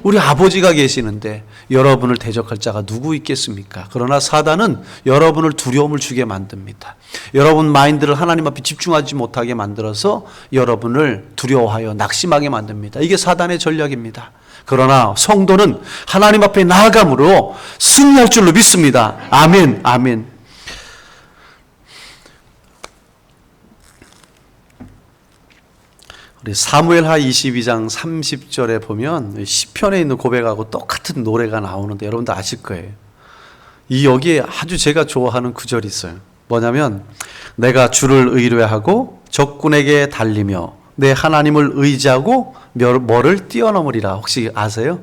우리 아버지가 계시는데 여러분을 대적할 자가 누구 있겠습니까? 그러나 사단은 여러분을 두려움을 주게 만듭니다. 여러분 마인드를 하나님 앞에 집중하지 못하게 만들어서 여러분을 두려워하여 낙심하게 만듭니다. 이게 사단의 전략입니다. 그러나 성도는 하나님 앞에 나아감으로 승리할 줄로 믿습니다. 아멘, 아멘. 사무엘하 22장 30절에 보면 시편에 있는 고백하고 똑같은 노래가 나오는데 여러분들 아실 거예요. 여기에 아주 제가 좋아하는 구절이 있어요. 뭐냐면 내가 주를 의뢰하고 적군에게 달리며 내 하나님을 의지하고 뭐를 뛰어넘으리라. 혹시 아세요?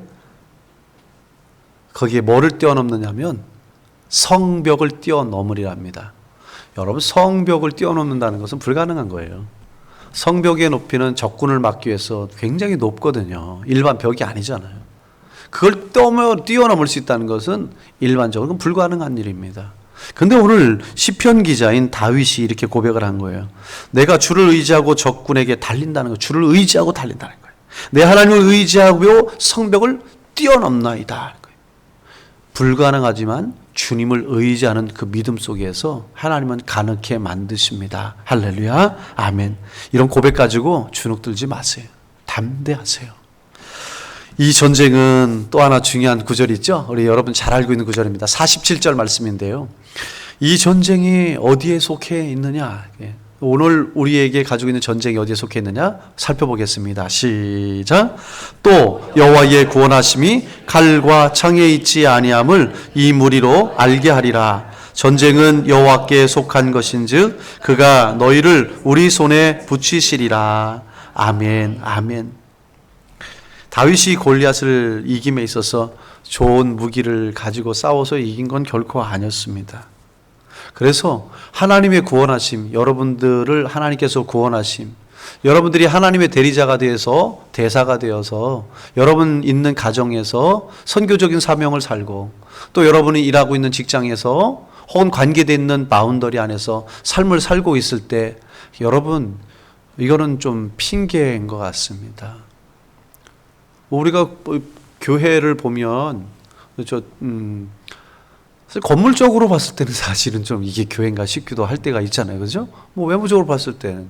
거기에 뭐를 뛰어넘느냐면 성벽을 뛰어넘으리라 합니다. 여러분, 성벽을 뛰어넘는다는 것은 불가능한 거예요. 성벽의 높이는 적군을 막기 위해서 굉장히 높거든요. 일반 벽이 아니잖아요. 그걸 뛰어넘을 수 있다는 것은 일반적으로 불가능한 일입니다. 근데 오늘 시편 기자인 다윗이 이렇게 고백을 한 거예요. 내가 주를 의지하고 적군에게 달린다는 거, 주를 의지하고 달린다는 거예요. 내 하나님을 의지하고 성벽을 뛰어넘나이다. 불가능하지만 주님을 의지하는 그 믿음 속에서 하나님은 가능케 만드십니다. 할렐루야, 아멘. 이런 고백 가지고 주눅 들지 마세요. 담대하세요. 이 전쟁은 또 하나 중요한 구절이 있죠. 우리 여러분 잘 알고 있는 구절입니다. 47절 말씀인데요. 이 전쟁이 어디에 속해 있느냐? 오늘 우리에게 가지고 있는 전쟁이 어디에 속해 있느냐? 살펴보겠습니다. 시작. 또 여호와의 구원하심이 칼과 창에 있지 아니함을 이 무리로 알게 하리라. 전쟁은 여호와께 속한 것인즉 그가 너희를 우리 손에 붙이시리라. 아멘, 아멘. 다윗이 골리앗을 이김에 있어서 좋은 무기를 가지고 싸워서 이긴 건 결코 아니었습니다. 그래서 하나님의 구원하심, 여러분들을 하나님께서 구원하심, 여러분들이 하나님의 대리자가 되어서 대사가 되어서 여러분 있는 가정에서 선교적인 사명을 살고 또 여러분이 일하고 있는 직장에서 혹은 관계되어 있는 바운더리 안에서 삶을 살고 있을 때 여러분, 이거는 좀 핑계인 것 같습니다. 우리가 교회를 보면 건물적으로 봤을 때는 사실은 좀 이게 교회인가 싶기도 할 때가 있잖아요. 그죠? 뭐 외모적으로 봤을 때는.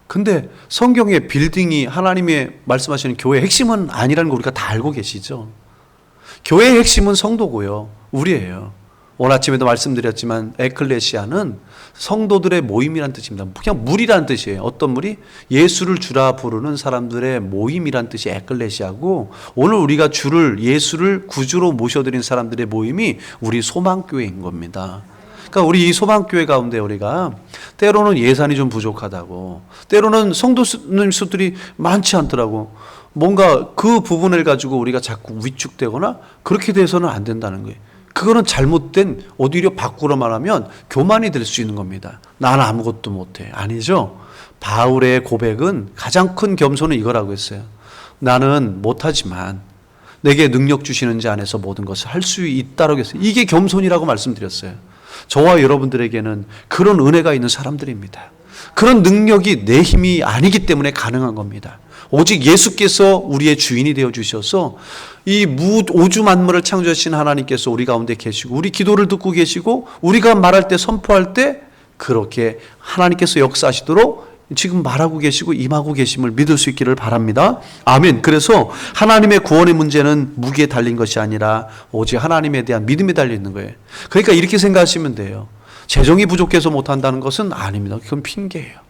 근데 성경의 빌딩이 하나님의 말씀하시는 교회의 핵심은 아니라는 거 우리가 다 알고 계시죠? 교회의 핵심은 성도고요. 우리예요. 오늘 아침에도 말씀드렸지만 에클레시아는 성도들의 모임이란 뜻입니다. 그냥 무리란 뜻이에요. 어떤 무리? 예수를 주라 부르는 사람들의 모임이란 뜻이 에클레시아고, 오늘 우리가 예수를 구주로 모셔드린 사람들의 모임이 우리 소망교회인 겁니다. 그러니까 우리 이 소망교회 가운데 우리가 때로는 예산이 좀 부족하다고, 때로는 성도 수들이 많지 않더라고, 뭔가 그 부분을 가지고 우리가 자꾸 위축되거나 그렇게 돼서는 안 된다는 거예요. 그거는 잘못된, 오히려 바꾸로 말하면 교만이 될 수 있는 겁니다. 나는 아무것도 못해. 아니죠. 바울의 고백은 가장 큰 겸손은 이거라고 했어요. 나는 못하지만 내게 능력 주시는 자 안에서 모든 것을 할 수 있다라고 했어요. 이게 겸손이라고 말씀드렸어요. 저와 여러분들에게는 그런 은혜가 있는 사람들입니다. 그런 능력이 내 힘이 아니기 때문에 가능한 겁니다. 오직 예수께서 우리의 주인이 되어 주셔서 이 오주 만물을 창조하신 하나님께서 우리 가운데 계시고, 우리 기도를 듣고 계시고, 우리가 말할 때, 선포할 때 그렇게 하나님께서 역사하시도록 지금 말하고 계시고 임하고 계심을 믿을 수 있기를 바랍니다. 아멘. 그래서 하나님의 구원의 문제는 무기에 달린 것이 아니라 오직 하나님에 대한 믿음에 달려 있는 거예요. 그러니까 이렇게 생각하시면 돼요. 재정이 부족해서 못한다는 것은 아닙니다. 그건 핑계예요.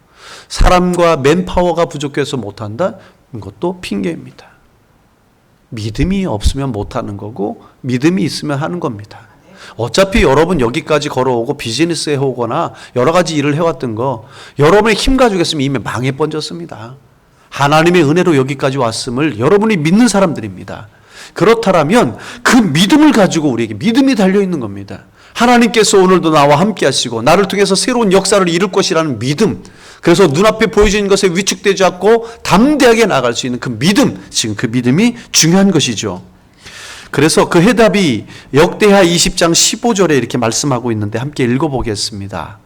사람과 맨파워가 부족해서 못한다? 이것도 핑계입니다. 믿음이 없으면 못하는 거고 믿음이 있으면 하는 겁니다. 어차피 여러분 여기까지 걸어오고 비즈니스 해오거나 여러 가지 일을 해왔던 거, 여러분의 힘 가지고 했으면 이미 망해 번졌습니다. 하나님의 은혜로 여기까지 왔음을 여러분이 믿는 사람들입니다. 그렇다면 그 믿음을 가지고 우리에게 믿음이 달려있는 겁니다. 하나님께서 오늘도 나와 함께 하시고 나를 통해서 새로운 역사를 이룰 것이라는 믿음, 그래서 눈앞에 보여지는 것에 위축되지 않고 담대하게 나아갈 수 있는 그 믿음, 지금 그 믿음이 중요한 것이죠. 그래서 그 해답이 역대하 20장 15절에 이렇게 말씀하고 있는데 함께 읽어보겠습니다.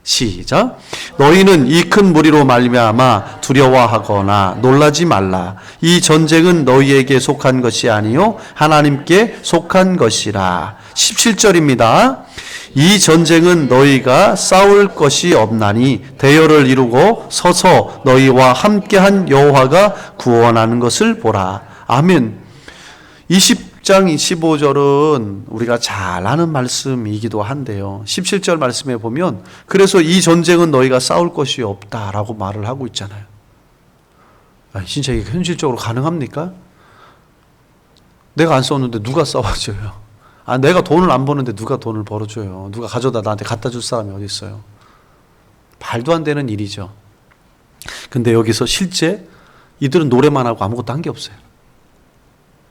시작. 너희는 이 큰 무리로 말미암아 두려워하거나 놀라지 말라. 이 전쟁은 너희에게 속한 것이 아니요 하나님께 속한 것이라. 17절입니다. 이 전쟁은 너희가 싸울 것이 없나니 대열을 이루고 서서 너희와 함께한 여호와가 구원하는 것을 보라. 아멘. 20장 15절은 우리가 잘 아는 말씀이기도 한데요. 17절 말씀에 보면 그래서 이 전쟁은 너희가 싸울 것이 없다라고 말을 하고 있잖아요. 진짜 이게 현실적으로 가능합니까? 내가 안 싸웠는데 누가 싸워줘요? 내가 돈을 안 버는데 누가 돈을 벌어줘요? 누가 가져다 나한테 갖다 줄 사람이 어디 있어요? 말도 안 되는 일이죠. 근데 여기서 실제 이들은 노래만 하고 아무것도 한 게 없어요.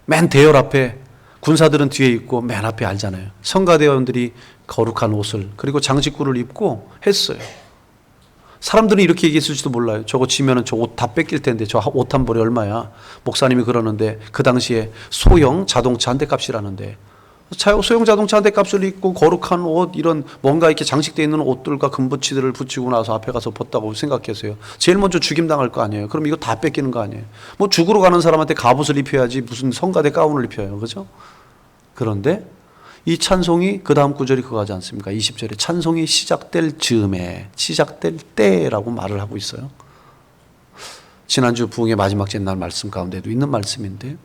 맨 대열 앞에 군사들은 뒤에 있고 맨 앞에 알잖아요. 성가대원들이 거룩한 옷을 그리고 장식구를 입고 했어요. 사람들은 이렇게 얘기했을지도 몰라요. 저거 지면은 저 옷 다 뺏길 텐데 저 옷 한 벌이 얼마야? 목사님이 그러는데 그 당시에 소형 자동차 한 대 값이라는데 소형 자동차 한 대 값을 입고 거룩한 옷 이런 뭔가 이렇게 장식되어 있는 옷들과 금붙이들을 붙이고 나서 앞에 가서 벗다고 생각했어요. 제일 먼저 죽임당할 거 아니에요. 그럼 이거 다 뺏기는 거 아니에요. 뭐 죽으러 가는 사람한테 갑옷을 입혀야지 무슨 성가대 가운을 입혀요. 그죠? 그런데 이 찬송이 그 다음 구절이 그거 하지 않습니까? 20절에 찬송이 시작될 즈음에 시작될 때라고 말을 하고 있어요. 지난주 부흥의 마지막 날 말씀 가운데도 있는 말씀인데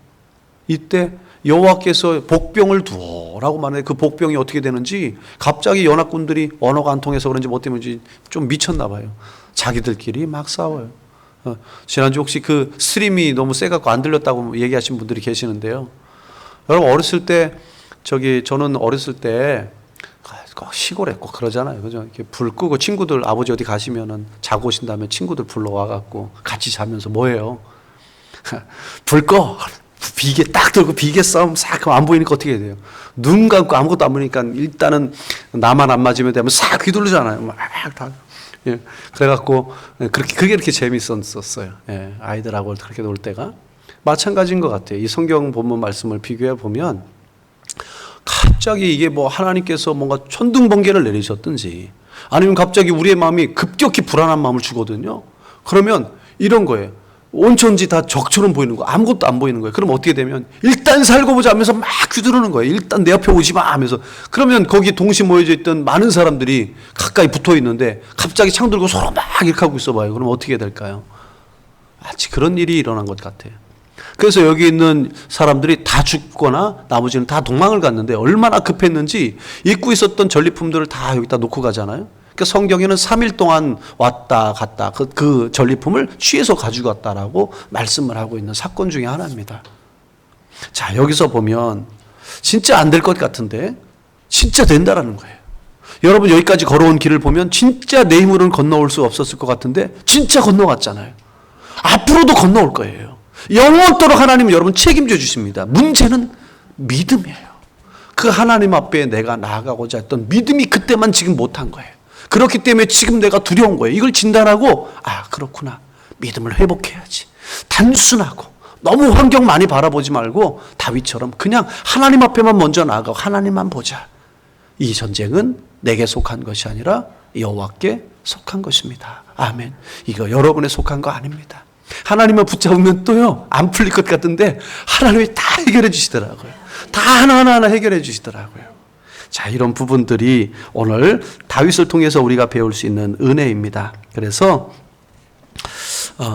이때 여호와께서 복병을 두어라고 말하는데 그 복병이 어떻게 되는지 갑자기 연합군들이 언어가 안 통해서 그런지 뭐 때문인지 좀 미쳤나 봐요. 자기들끼리 막 싸워요. 지난주 혹시 그 스트림이 너무 세갖고 안 들렸다고 얘기하신 분들이 계시는데요. 여러분 어렸을 때 저는 어렸을 때 꼭 시골에 꼭 그러잖아요. 그죠? 이렇게 불 끄고 친구들 아버지 어디 가시면은 자고 오신 다음에 친구들 불러와갖고 같이 자면서 뭐해요? 불 꺼! 비계 딱 들고 비계 싸움 싹 하면 안 보이니까 어떻게 돼요? 눈 감고 아무것도 안 보니까 일단은 나만 안 맞으면 되면 싹 휘둘르잖아요. 막 다. 예. 그래갖고 그게 이렇게 재밌었어요. 예. 아이들하고 그렇게 놀 때가. 마찬가지인 것 같아요. 이 성경 본문 말씀을 비교해 보면 갑자기 이게 뭐 하나님께서 뭔가 천둥번개를 내리셨든지 아니면 갑자기 우리의 마음이 급격히 불안한 마음을 주거든요. 그러면 이런 거예요. 온천지 다 적처럼 보이는 거 아무것도 안 보이는 거예요. 그럼 어떻게 되면 일단 살고 보자 하면서 막 휘두르는 거예요. 일단 내 옆에 오지 마 하면서 그러면 거기 동시에 모여져 있던 많은 사람들이 가까이 붙어 있는데 갑자기 창 들고 서로 막 이렇게 하고 있어 봐요. 그럼 어떻게 될까요? 마치 그런 일이 일어난 것 같아요. 그래서 여기 있는 사람들이 다 죽거나 나머지는 다 도망을 갔는데 얼마나 급했는지 입고 있었던 전리품들을 다 여기다 놓고 가잖아요. 그러니까 성경에는 3일 동안 왔다 갔다 그 전리품을 취해서 가지고 갔다라고 말씀을 하고 있는 사건 중에 하나입니다. 자, 여기서 보면 진짜 안 될 것 같은데 진짜 된다라는 거예요. 여러분 여기까지 걸어온 길을 보면 진짜 내 힘으로는 건너올 수 없었을 것 같은데 진짜 건너갔잖아요. 앞으로도 건너올 거예요. 영원토록 하나님은 여러분 책임져 주십니다. 문제는 믿음이에요. 그 하나님 앞에 내가 나아가고자 했던 믿음이 그때만 지금 못한 거예요. 그렇기 때문에 지금 내가 두려운 거예요. 이걸 진단하고 그렇구나. 믿음을 회복해야지. 단순하고 너무 환경 많이 바라보지 말고 다윗처럼 그냥 하나님 앞에만 먼저 나아가고 하나님만 보자. 이 전쟁은 내게 속한 것이 아니라 여호와께 속한 것입니다. 아멘. 이거 여러분에 속한 거 아닙니다. 하나님을 붙잡으면 또요 안 풀릴 것 같은데 하나님이 다 해결해 주시더라고요. 다 하나하나 해결해 주시더라고요. 자, 이런 부분들이 오늘 다윗을 통해서 우리가 배울 수 있는 은혜입니다. 그래서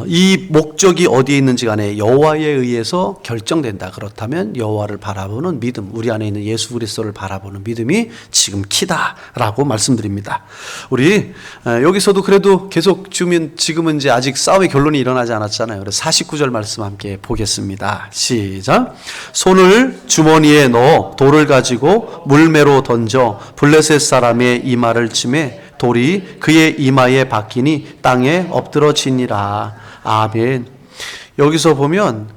이 목적이 어디에 있는지 간에 여호와에 의해서 결정된다. 그렇다면 여호와를 바라보는 믿음, 우리 안에 있는 예수 그리스도를 바라보는 믿음이 지금 키다라고 말씀드립니다. 우리 여기서도 그래도 계속 지금은 이제 아직 싸움의 결론이 일어나지 않았잖아요. 그래서 49절 말씀 함께 보겠습니다. 시작. 손을 주머니에 넣어 돌을 가지고 물매로 던져 블레셋 사람의 이마를 치매 돌이 그의 이마에 박히니 땅에 엎드러지니라. 아멘. 여기서 보면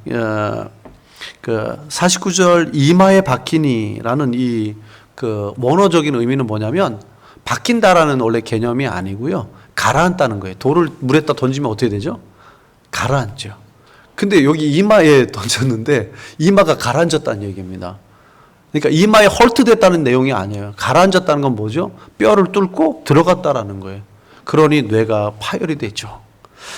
그 49절 이마에 박히니라는 이 그 원어적인 의미는 뭐냐면 박힌다라는 원래 개념이 아니고요. 가라앉다는 거예요. 돌을 물에다 던지면 어떻게 되죠? 가라앉죠. 근데 여기 이마에 던졌는데 이마가 가라앉았다는 얘기입니다. 그러니까 이마에 헐트됐다는 내용이 아니에요. 가라앉았다는 건 뭐죠? 뼈를 뚫고 들어갔다라는 거예요. 그러니 뇌가 파열이 되죠.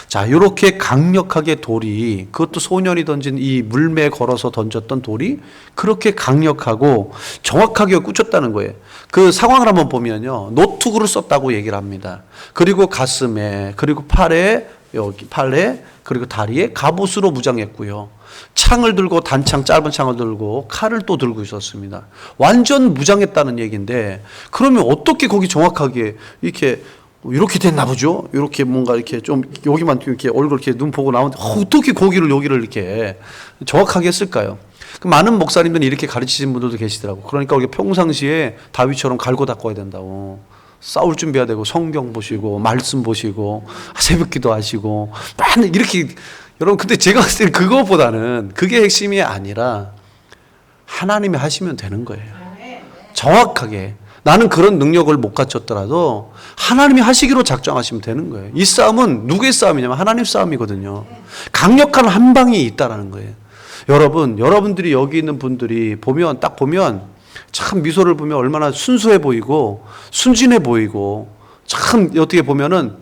자, 이렇게 강력하게 돌이, 그것도 소년이 던진 이 물매에 걸어서 던졌던 돌이 그렇게 강력하고 정확하게 꽂혔다는 거예요. 그 상황을 한번 보면요, 노트구를 썼다고 얘기를 합니다. 그리고 가슴에, 그리고 팔에, 그리고 다리에 갑옷으로 무장했고요. 창을 들고 단창, 짧은 창을 들고 칼을 또 들고 있었습니다. 완전 무장했다는 얘기인데, 그러면 어떻게 거기 정확하게 이렇게 됐나 보죠? 이렇게 뭔가 이렇게 좀 여기만 이렇게 얼굴 이렇게 눈 보고 나오는데 어떻게 여기를 이렇게 정확하게 했을까요? 많은 목사님들은 이렇게 가르치신 분들도 계시더라고. 그러니까 우리가 평상시에 다윗처럼 갈고 닦아야 된다고. 싸울 준비해야 되고 성경 보시고 말씀 보시고 새벽기도 하시고 많은 이렇게 여러분 근데 제가 봤을 때 그거보다는 그게 핵심이 아니라 하나님이 하시면 되는 거예요. 정확하게. 나는 그런 능력을 못 갖췄더라도 하나님이 하시기로 작정하시면 되는 거예요. 이 싸움은 누구의 싸움이냐면 하나님 싸움이거든요. 강력한 한 방이 있다라는 거예요. 여러분들이 여기 있는 분들이 딱 보면 참 미소를 보면 얼마나 순수해 보이고 순진해 보이고 참 어떻게 보면은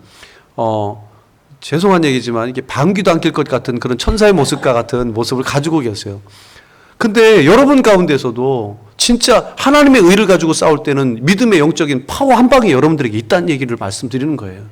죄송한 얘기지만 이게 방귀도 안 낄 것 같은 그런 천사의 모습과 같은 모습을 가지고 계세요. 근데 여러분 가운데서도 진짜 하나님의 의를 가지고 싸울 때는 믿음의 영적인 파워 한 방이 여러분들에게 있다는 얘기를 말씀드리는 거예요.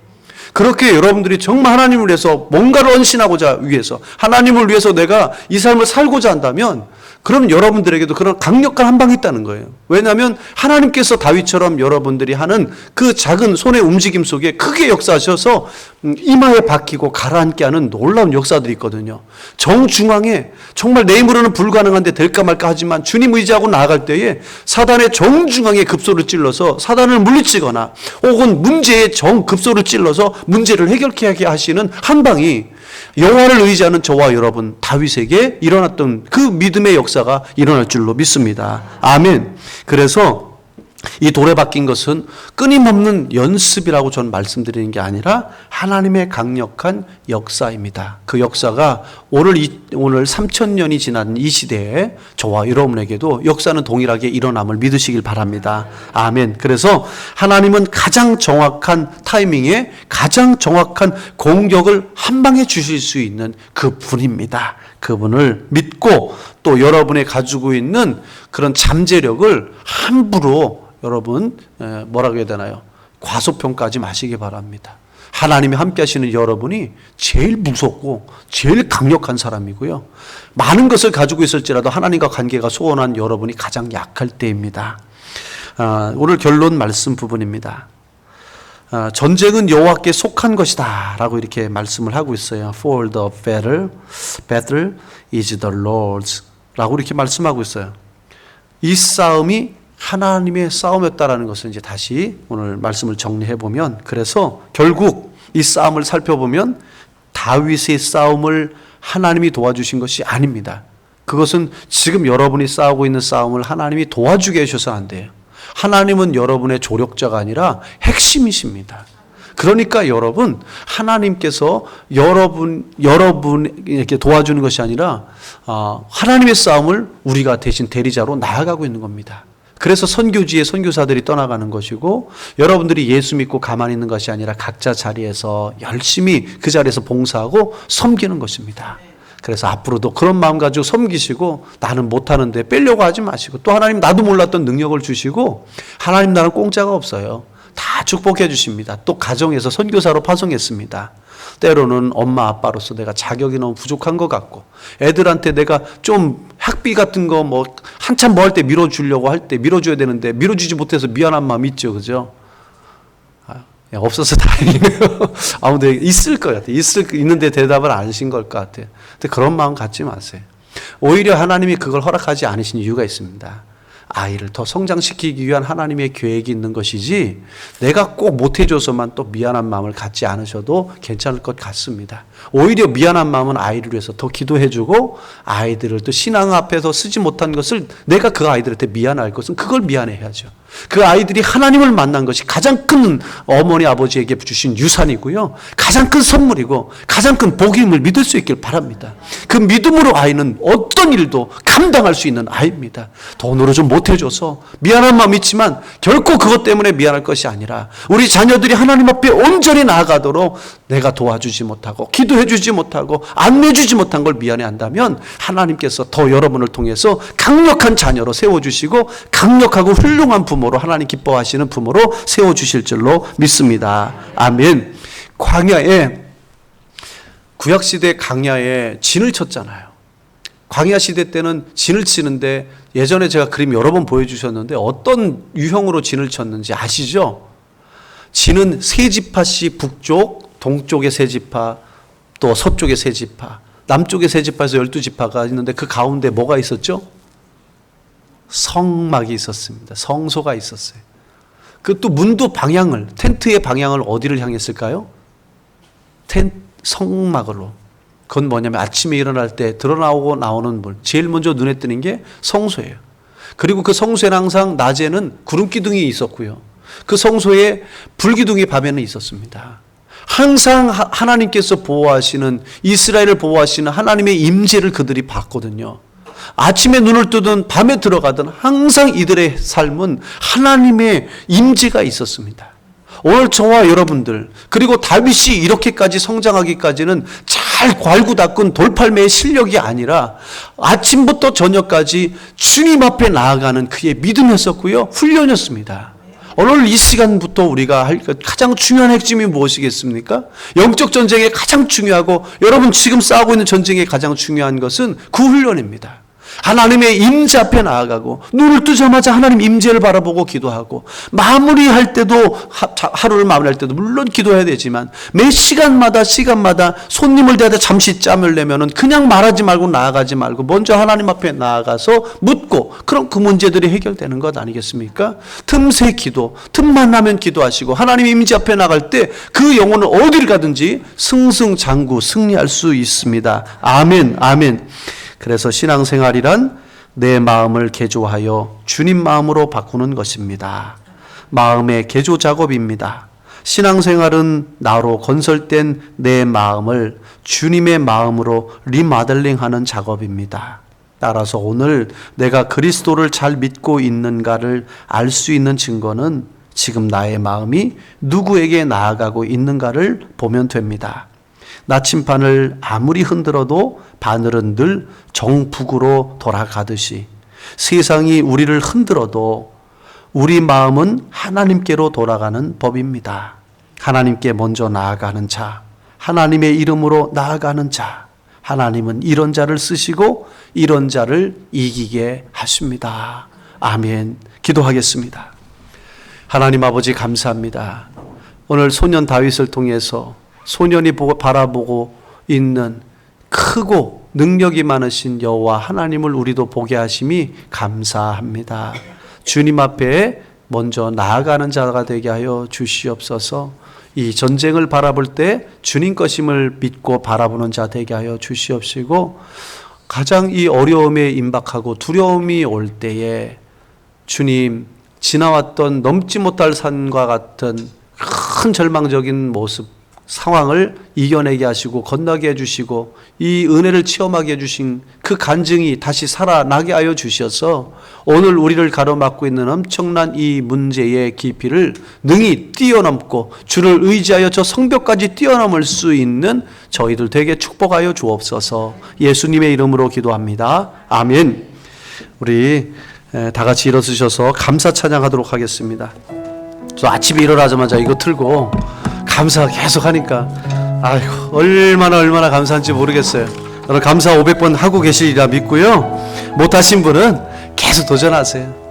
그렇게 여러분들이 정말 하나님을 위해서 뭔가를 헌신하고자 위해서 하나님을 위해서 내가 이 삶을 살고자 한다면 그럼 여러분들에게도 그런 강력한 한 방이 있다는 거예요. 왜냐하면 하나님께서 다윗처럼 여러분들이 하는 그 작은 손의 움직임 속에 크게 역사하셔서 이마에 박히고 가라앉게 하는 놀라운 역사들이 있거든요. 정중앙에 정말 내 힘으로는 불가능한데 될까 말까 하지만 주님 의지하고 나아갈 때에 사단의 정중앙에 급소를 찔러서 사단을 물리치거나 혹은 문제의 급소를 찔러서 문제를 해결케 하게 하시는 한 방이 여호와를 의지하는 저와 여러분 다윗에게 일어났던 그 믿음의 역사가 일어날 줄로 믿습니다. 아멘. 그래서 이 돌에 박힌 것은 끊임없는 연습이라고 저는 말씀드리는 게 아니라 하나님의 강력한 역사입니다. 그 역사가 오늘 3000년이 지난 이 시대에 저와 여러분에게도 역사는 동일하게 일어남을 믿으시길 바랍니다. 아멘. 그래서 하나님은 가장 정확한 타이밍에 가장 정확한 공격을 한 방에 주실 수 있는 그 분입니다. 그분을 믿고 또 여러분이 가지고 있는 그런 잠재력을 함부로 여러분 뭐라고 해야 되나요? 과소평가하지 마시기 바랍니다. 하나님이 함께 하시는 여러분이 제일 무섭고 제일 강력한 사람이고요. 많은 것을 가지고 있을지라도 하나님과 관계가 소원한 여러분이 가장 약할 때입니다. 오늘 결론 말씀 부분입니다. 전쟁은 여호와께 속한 것이다 라고 이렇게 말씀을 하고 있어요. For the battle is the Lord's 라고 이렇게 말씀하고 있어요. 이 싸움이 하나님의 싸움이었다라는 것을 이제 다시 오늘 말씀을 정리해 보면, 그래서 결국 이 싸움을 살펴보면 다윗의 싸움을 하나님이 도와주신 것이 아닙니다. 그것은 지금 여러분이 싸우고 있는 싸움을 하나님이 도와주게 해주셔서 안 돼요. 하나님은 여러분의 조력자가 아니라 핵심이십니다. 그러니까 여러분, 하나님께서 여러분에게 도와주는 것이 아니라 하나님의 싸움을 우리가 대신 대리자로 나아가고 있는 겁니다. 그래서 선교지에 선교사들이 떠나가는 것이고, 여러분들이 예수 믿고 가만히 있는 것이 아니라 각자 자리에서 열심히 그 자리에서 봉사하고 섬기는 것입니다. 그래서 앞으로도 그런 마음 가지고 섬기시고, 나는 못하는데 빼려고 하지 마시고, 또 하나님 나도 몰랐던 능력을 주시고, 하나님 나는 공짜가 없어요. 다 축복해 주십니다. 또 가정에서 선교사로 파송했습니다. 때로는 엄마 아빠로서 내가 자격이 너무 부족한 것 같고, 애들한테 내가 좀 학비 같은 거 뭐 한참 뭐 할 때 밀어주려고 할 때 밀어줘야 되는데 밀어주지 못해서 미안한 마음 있죠, 그죠? 없어서 다행이네요. 아무도 있을 것 같아요. 있는데 대답을 안 하신 걸 것 같아요. 근데 그런 마음 갖지 마세요. 오히려 하나님이 그걸 허락하지 않으신 이유가 있습니다. 아이를 더 성장시키기 위한 하나님의 계획이 있는 것이지, 내가 꼭 못해줘서만 또 미안한 마음을 갖지 않으셔도 괜찮을 것 같습니다. 오히려 미안한 마음은 아이를 위해서 더 기도해주고, 아이들을 또 신앙 앞에서 쓰지 못한 것을 내가 그 아이들한테 미안할 것은 그걸 미안해야죠. 그 아이들이 하나님을 만난 것이 가장 큰 어머니 아버지에게 주신 유산이고요, 가장 큰 선물이고 가장 큰 복임을 믿을 수 있길 바랍니다. 그 믿음으로 아이는 어떤 일도 감당할 수 있는 아이입니다. 돈으로 좀 못해줘서 미안한 마음이 있지만 결코 그것 때문에 미안할 것이 아니라, 우리 자녀들이 하나님 앞에 온전히 나아가도록 내가 도와주지 못하고 기도해주지 못하고 안내주지 못한 걸 미안해한다면, 하나님께서 더 여러분을 통해서 강력한 자녀로 세워주시고 강력하고 훌륭한 부모로, 하나님 기뻐하시는 부모로 세워주실 줄로 믿습니다. 아멘. 구약시대 광야에 진을 쳤잖아요. 광야 시대 때는 진을 치는데, 예전에 제가 그림 여러 번 보여주셨는데 어떤 유형으로 진을 쳤는지 아시죠? 진은 세 지파씩, 북쪽, 동쪽에 세 지파, 또 서쪽에 세 지파, 남쪽에 세 지파에서 12지파가 있는데, 그 가운데 뭐가 있었죠? 성막이 있었습니다. 성소가 있었어요. 그 또 문도 방향을, 텐트의 방향을 어디를 향했을까요? 성막으로. 그건 뭐냐면 아침에 일어날 때 드러나오고 나오는 물, 제일 먼저 눈에 띄는 게 성소예요. 그리고 그 성소에는 항상 낮에는 구름기둥이 있었고요. 그 성소에 불기둥이 밤에는 있었습니다. 항상 하나님께서 보호하시는, 이스라엘을 보호하시는 하나님의 임재를 그들이 봤거든요. 아침에 눈을 뜨든 밤에 들어가든 항상 이들의 삶은 하나님의 임재가 있었습니다. 오늘 저와 여러분들, 그리고 다윗이 이렇게까지 성장하기까지는 잘 괄구 닦은 돌팔매의 실력이 아니라 아침부터 저녁까지 주님 앞에 나아가는 그의 믿음이었었고요, 훈련이었습니다. 오늘 이 시간부터 우리가 할 가장 중요한 핵심이 무엇이겠습니까? 영적 전쟁에 가장 중요하고 여러분 지금 싸우고 있는 전쟁에 가장 중요한 것은 그 훈련입니다. 하나님의 임재 앞에 나아가고 눈을 뜨자마자 하나님 임재를 바라보고 기도하고 마무리할 때도, 하루를 마무리할 때도 물론 기도해야 되지만 매 시간마다 손님을 대하다 잠시 짬을 내면은 그냥 말하지 말고 나아가지 말고 먼저 하나님 앞에 나아가서 묻고, 그럼 그 문제들이 해결되는 것 아니겠습니까? 틈새 기도, 틈만 나면 기도하시고 하나님 임재 앞에 나갈 때 그 영혼은 어딜 가든지 승승장구 승리할 수 있습니다. 아멘, 아멘. 그래서 신앙생활이란 내 마음을 개조하여 주님 마음으로 바꾸는 것입니다. 마음의 개조 작업입니다. 신앙생활은 나로 건설된 내 마음을 주님의 마음으로 리마델링하는 작업입니다. 따라서 오늘 내가 그리스도를 잘 믿고 있는가를 알 수 있는 증거는 지금 나의 마음이 누구에게 나아가고 있는가를 보면 됩니다. 나침반을 아무리 흔들어도 바늘은 늘 정북으로 돌아가듯이 세상이 우리를 흔들어도 우리 마음은 하나님께로 돌아가는 법입니다. 하나님께 먼저 나아가는 자, 하나님의 이름으로 나아가는 자, 하나님은 이런 자를 쓰시고 이런 자를 이기게 하십니다. 아멘. 기도하겠습니다. 하나님 아버지 감사합니다. 오늘 소년 다윗을 통해서 소년이 바라보고 있는 크고 능력이 많으신 여호와 하나님을 우리도 보게 하심이 감사합니다. 주님 앞에 먼저 나아가는 자가 되게 하여 주시옵소서. 이 전쟁을 바라볼 때 주님 것임을 믿고 바라보는 자 되게 하여 주시옵시고, 가장 이 어려움에 임박하고 두려움이 올 때에 주님, 지나왔던 넘지 못할 산과 같은 큰 절망적인 모습, 상황을 이겨내게 하시고 건너게 해주시고 이 은혜를 체험하게 해주신 그 간증이 다시 살아나게 하여 주셔서 오늘 우리를 가로막고 있는 엄청난 이 문제의 깊이를 능히 뛰어넘고 주를 의지하여 저 성벽까지 뛰어넘을 수 있는 저희들 되게 축복하여 주옵소서. 예수님의 이름으로 기도합니다. 아멘. 우리 다 같이 일어서셔서 감사 찬양하도록 하겠습니다. 저 아침에 일어나자마자 이거 틀고 감사 계속 하니까 아이고 얼마나 감사한지 모르겠어요. 오늘 감사 500번 하고 계시리라 믿고요. 못하신 분은 계속 도전하세요.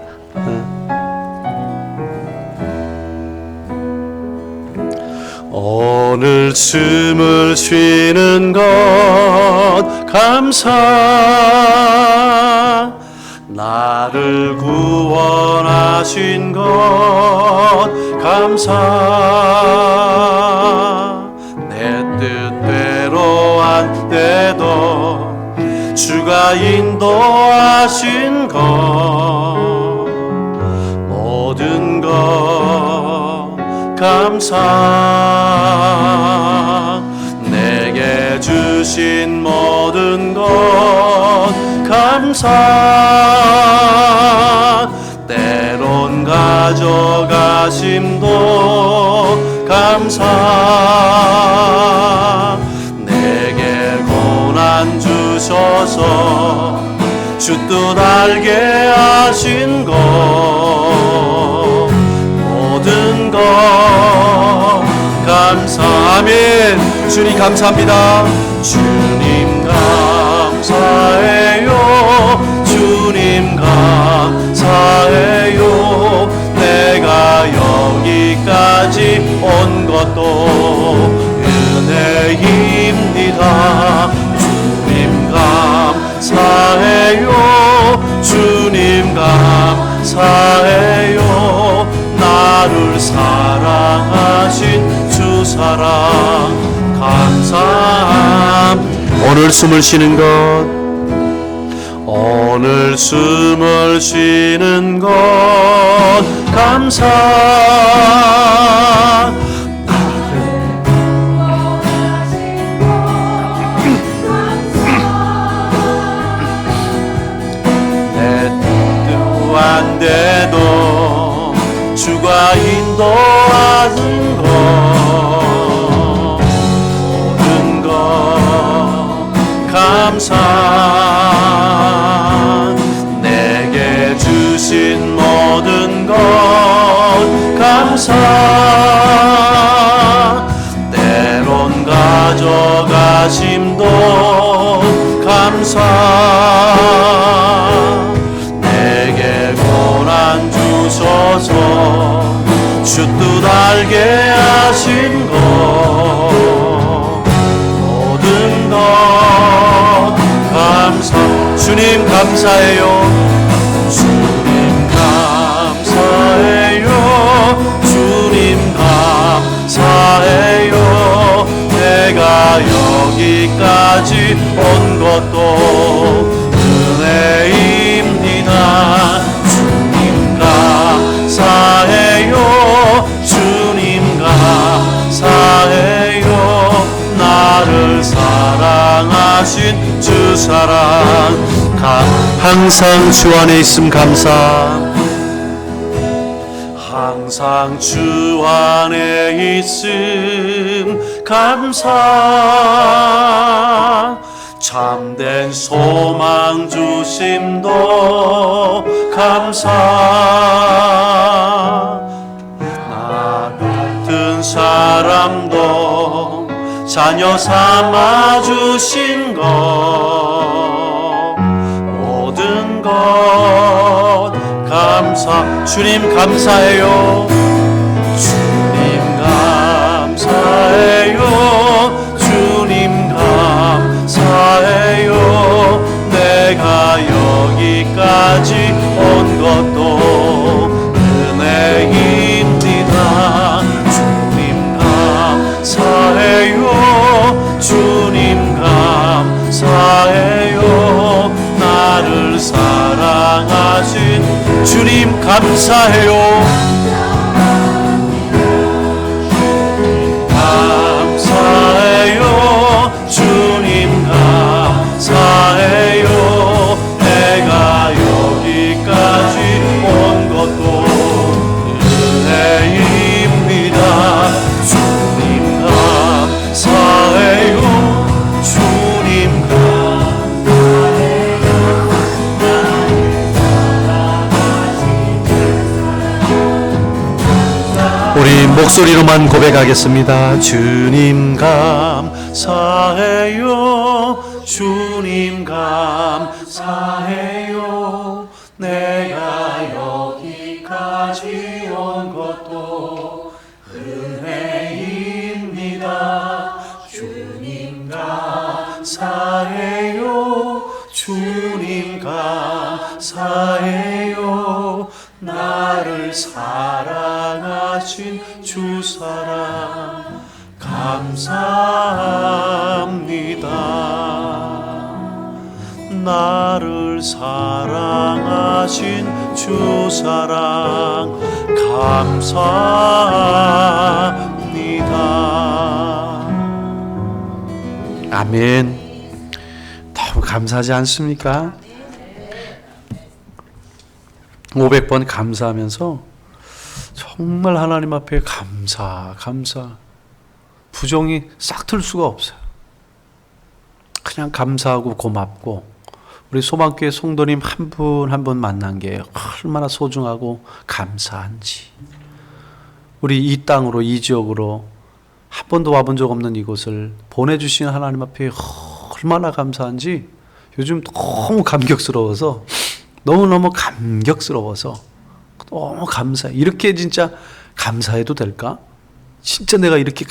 오늘 숨을 쉬는 것 감사, 나를 구원하신 것 감사, 내 뜻대로 안 돼도 주가 인도하신 것 모든 것 감사, 내게 주신 모든 것 감사, 때론 가져가심도 감사, 내게 고난 주셔서 주 뜻 알게 하신 것 모든 것 감사. 아멘. 주님 감사합니다. 주님 감사해요. 주님 감사해요. 내가 여기까지 온 것도 은혜입니다. 주님 감사해요. 주님 감사해요. 나를 사랑하신 주 사랑 감사함. 오늘 숨을 쉬는 것, 오늘 숨을 쉬는 것 감사. 내 뜻도 안 돼도 주가 인도하는 것, 모든 것 감사. 내게 주신 모든 것 감사. 때론 가져가심도 감사. 내게 고난 주셔서 주 뜻 알게 하신 것, 모든 것 감사. 주님 감사해요. 주님 감사해요. 주님 감사해요. 내가 여기까지 온 것도 은혜입니다. 주님 감사해요. 주님 감사해요. 나를 사랑하신 주 사랑 항상 주 안에 있음 감사. 항상 주 안에 있음 감사. 참된 소망 주심도 감사. 나 같은 사람도 자녀 삼아 주신 것, 모든 것 감사. 주님 감사해요. 주님 감사해요. 주님 감사해요. 내가 여기까지 온 것도 은혜입니다. 주님 감사해요. 주님 감사해요. 나를 사랑하신 주님 감사해요. 감사해요. 주님 감사해요. 내가 여기까지 온 것도 은혜입니다. 주님 감사해요. 주님 우리 목소리로만 고백하겠습니다. 주님 감사해요. 주님 감사해요. 내가 여기까지 온 것도 은혜입니다. 주님 감사해요. 주님 감사해요. 나를 사랑하신 주 사랑 감사합니다. 나를 사랑하신 주 사랑 감사합니다. 아멘. 너무 감사하지 않습니까? 500번 감사하면서 정말 하나님 앞에 감사 부정이 싹 틀 수가 없어요. 그냥 감사하고 고맙고 우리 소망교회 성도님 한 분 한 분 만난 게 얼마나 소중하고 감사한지, 우리 이 땅으로 이 지역으로 한 번도 와본 적 없는 이곳을 보내주신 하나님 앞에 얼마나 감사한지 요즘 너무 감격스러워서 너무너무 감격스러워서 너무 감사해. 이렇게 진짜 감사해도 될까? 진짜 내가 이렇게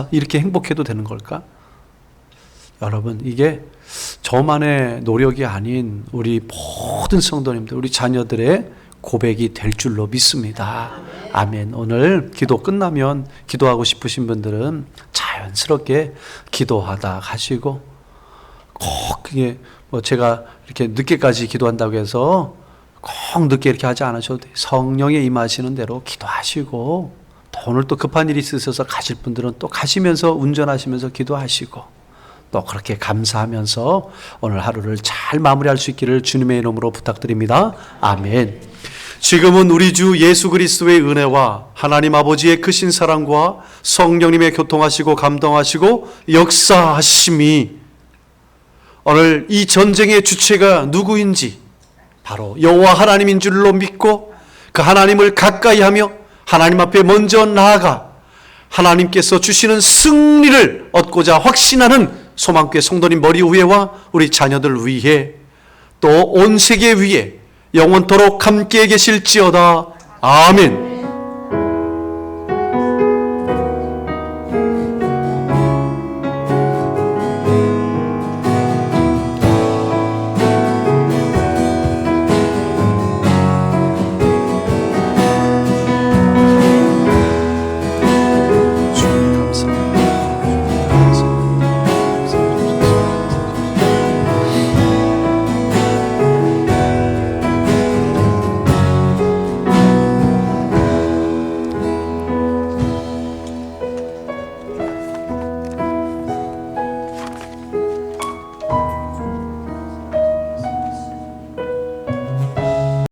이렇게 행복해도 되는 걸까? 여러분, 이게 저만의 노력이 아닌 우리 모든 성도님들, 우리 자녀들의 고백이 될 줄로 믿습니다. 아멘. 오늘 기도 끝나면 기도하고 싶으신 분들은 자연스럽게 기도하다 가시고, 꼭 그게 뭐 제가 이렇게 늦게까지 기도한다고 해서 꼭 늦게 이렇게 하지 않으셔도 돼요. 성령의 임하시는 대로 기도하시고, 또 오늘 또 급한 일이 있으셔서 가실 분들은 또 가시면서 운전하시면서 기도하시고, 또 그렇게 감사하면서 오늘 하루를 잘 마무리할 수 있기를 주님의 이름으로 부탁드립니다. 아멘. 지금은 우리 주 예수 그리스도의 은혜와 하나님 아버지의 크신 사랑과 성령님의 교통하시고 감동하시고 역사하심이 오늘 이 전쟁의 주체가 누구인지 바로 여호와 하나님인 줄로 믿고 그 하나님을 가까이 하며 하나님 앞에 먼저 나아가 하나님께서 주시는 승리를 얻고자 확신하는 소망교회 성도님 머리 위에와 우리 자녀들 위에 또 온 세계 위에 영원토록 함께 계실지어다. 아멘.